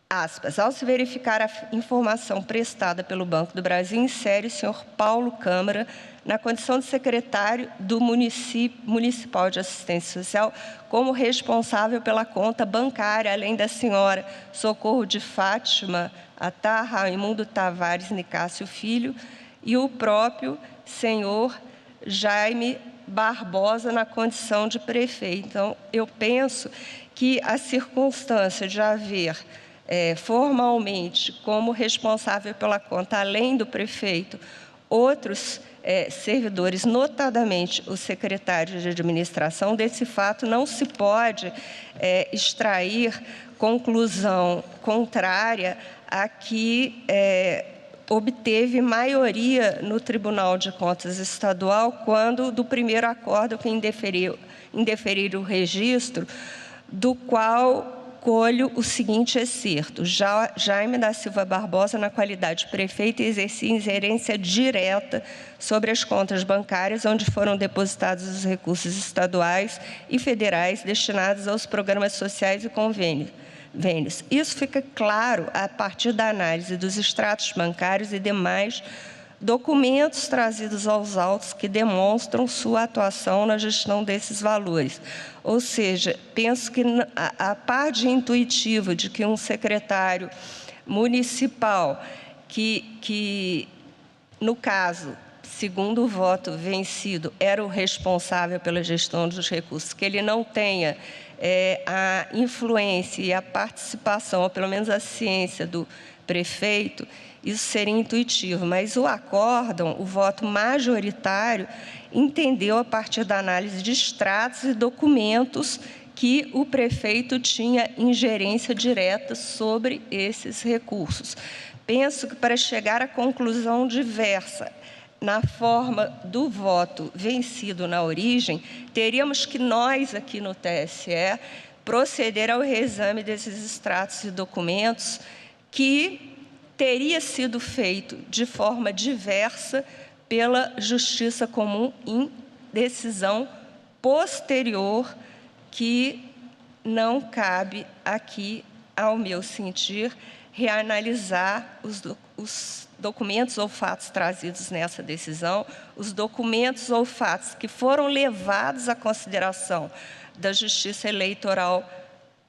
aspas, ao se verificar a informação prestada pelo Banco do Brasil, insere o senhor Paulo Câmara na condição de secretário do Municipal de Assistência Social como responsável pela conta bancária, além da senhora Socorro de Fátima Atá, Raimundo Tavares Nicásio Filho, e o próprio senhor Jaime Barbosa na condição de prefeito. Então, eu penso que a circunstância de haver formalmente como responsável pela conta, além do prefeito, outros servidores, notadamente o secretário de administração, desse fato não se pode extrair conclusão contrária a que obteve maioria no Tribunal de Contas Estadual quando do primeiro acordo que indeferir o registro, do qual colho o seguinte excerto: Jaime da Silva Barbosa, na qualidade de prefeito, exercia ingerência direta sobre as contas bancárias onde foram depositados os recursos estaduais e federais destinados aos programas sociais e convênios. Isso fica claro a partir da análise dos extratos bancários e demais documentos trazidos aos autos que demonstram sua atuação na gestão desses valores. Ou seja, penso que a par de intuitivo de que um secretário municipal que no caso, segundo o voto vencido, era o responsável pela gestão dos recursos, que ele não tenha a influência e a participação, ou pelo menos a ciência do prefeito, isso seria intuitivo, mas o acórdão, o voto majoritário, entendeu a partir da análise de extratos e documentos que o prefeito tinha ingerência direta sobre esses recursos. Penso que para chegar à conclusão diversa na forma do voto vencido na origem, teríamos que nós aqui no TSE proceder ao reexame desses extratos e documentos que teria sido feito de forma diversa pela Justiça Comum decisão posterior que não cabe aqui, ao meu sentir, reanalisar os documentos ou fatos trazidos nessa decisão, os documentos ou fatos que foram levados à consideração da Justiça Eleitoral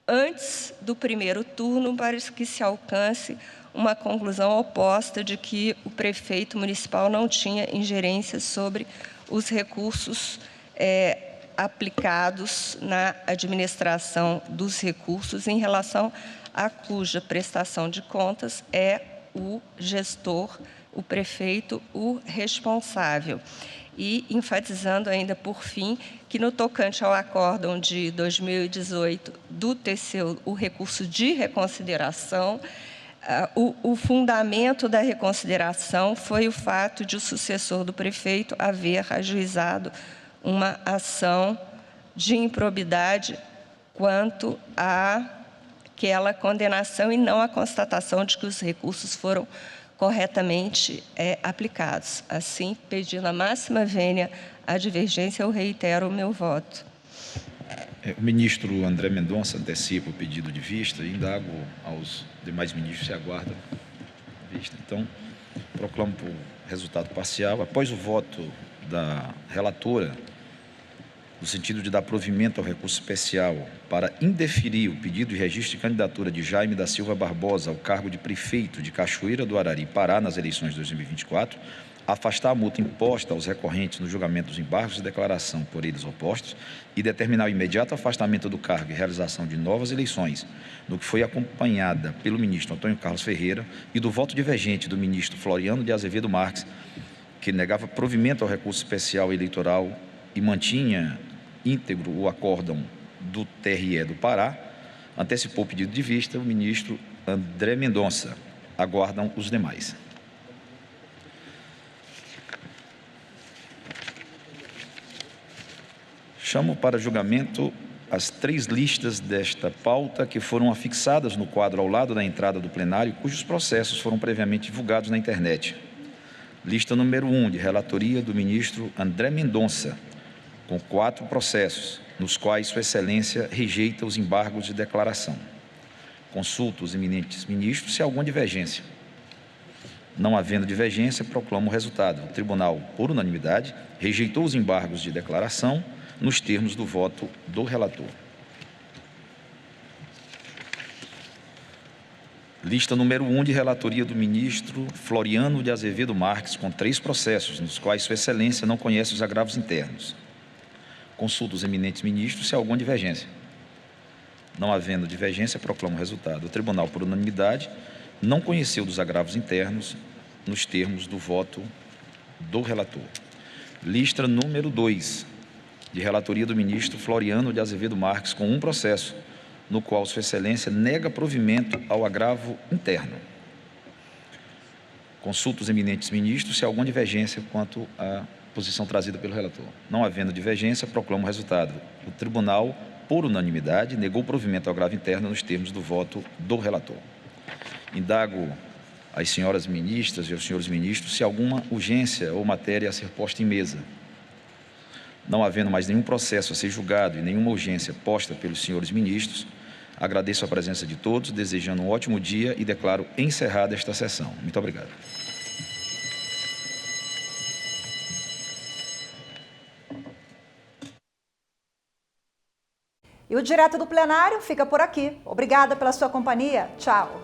antes do primeiro turno, para que se alcance uma conclusão oposta de que o prefeito municipal não tinha ingerência sobre os recursos aplicados na administração dos recursos, em relação a cuja prestação de contas é o gestor, o prefeito, o responsável. E enfatizando ainda, por fim, que no tocante ao acórdão de 2018 do TCU, o recurso de reconsideração, o fundamento da reconsideração foi o fato de o sucessor do prefeito haver ajuizado uma ação de improbidade quanto àquela condenação e não a constatação de que os recursos foram corretamente aplicados. Assim, pedindo a máxima vênia à divergência, eu reitero o meu voto. O ministro André Mendonça antecipa o pedido de vista e indago aos demais ministros se aguardam a vista. Então, proclamo por resultado parcial. Após o voto da relatora, no sentido de dar provimento ao recurso especial para indeferir o pedido de registro de candidatura de Jaime da Silva Barbosa ao cargo de prefeito de Cachoeira do Arari, Pará, nas eleições de 2024, afastar a multa imposta aos recorrentes no julgamento dos embargos de declaração por eles opostos e determinar o imediato afastamento do cargo e realização de novas eleições, no que foi acompanhada pelo ministro Antônio Carlos Ferreira, e do voto divergente do ministro Floriano de Azevedo Marques, que negava provimento ao recurso especial eleitoral e mantinha íntegro o acórdão do TRE do Pará, antecipou o pedido de vista o ministro André Mendonça. Aguardam os demais. Chamo para julgamento as 3 listas desta pauta que foram afixadas no quadro ao lado da entrada do plenário, cujos processos foram previamente divulgados na internet. Lista número 1, de relatoria do ministro André Mendonça, com 4 processos, nos quais Sua Excelência rejeita os embargos de declaração. Consulto os eminentes ministros se há alguma divergência. Não havendo divergência, proclamo o resultado. O tribunal, por unanimidade, rejeitou os embargos de declaração nos termos do voto do relator. Lista número 1, de relatoria do ministro Floriano de Azevedo Marques, com 3 processos, nos quais Sua Excelência não conhece os agravos internos. Consulto os eminentes ministros se há alguma divergência. Não havendo divergência, proclamo o resultado. O tribunal, por unanimidade, não conheceu dos agravos internos nos termos do voto do relator. Lista número 2, de relatoria do ministro Floriano de Azevedo Marques, com 1 processo, no qual Sua Excelência nega provimento ao agravo interno. Consulto os eminentes ministros se há alguma divergência quanto à posição trazida pelo relator. Não havendo divergência, proclamo o resultado. O tribunal, por unanimidade, negou provimento ao agravo interno nos termos do voto do relator. Indago às senhoras ministras e aos senhores ministros se há alguma urgência ou matéria a ser posta em mesa. Não havendo mais nenhum processo a ser julgado e nenhuma urgência posta pelos senhores ministros, agradeço a presença de todos, desejando um ótimo dia e declaro encerrada esta sessão. Muito obrigado. E o Direto do Plenário fica por aqui. Obrigada pela sua companhia. Tchau.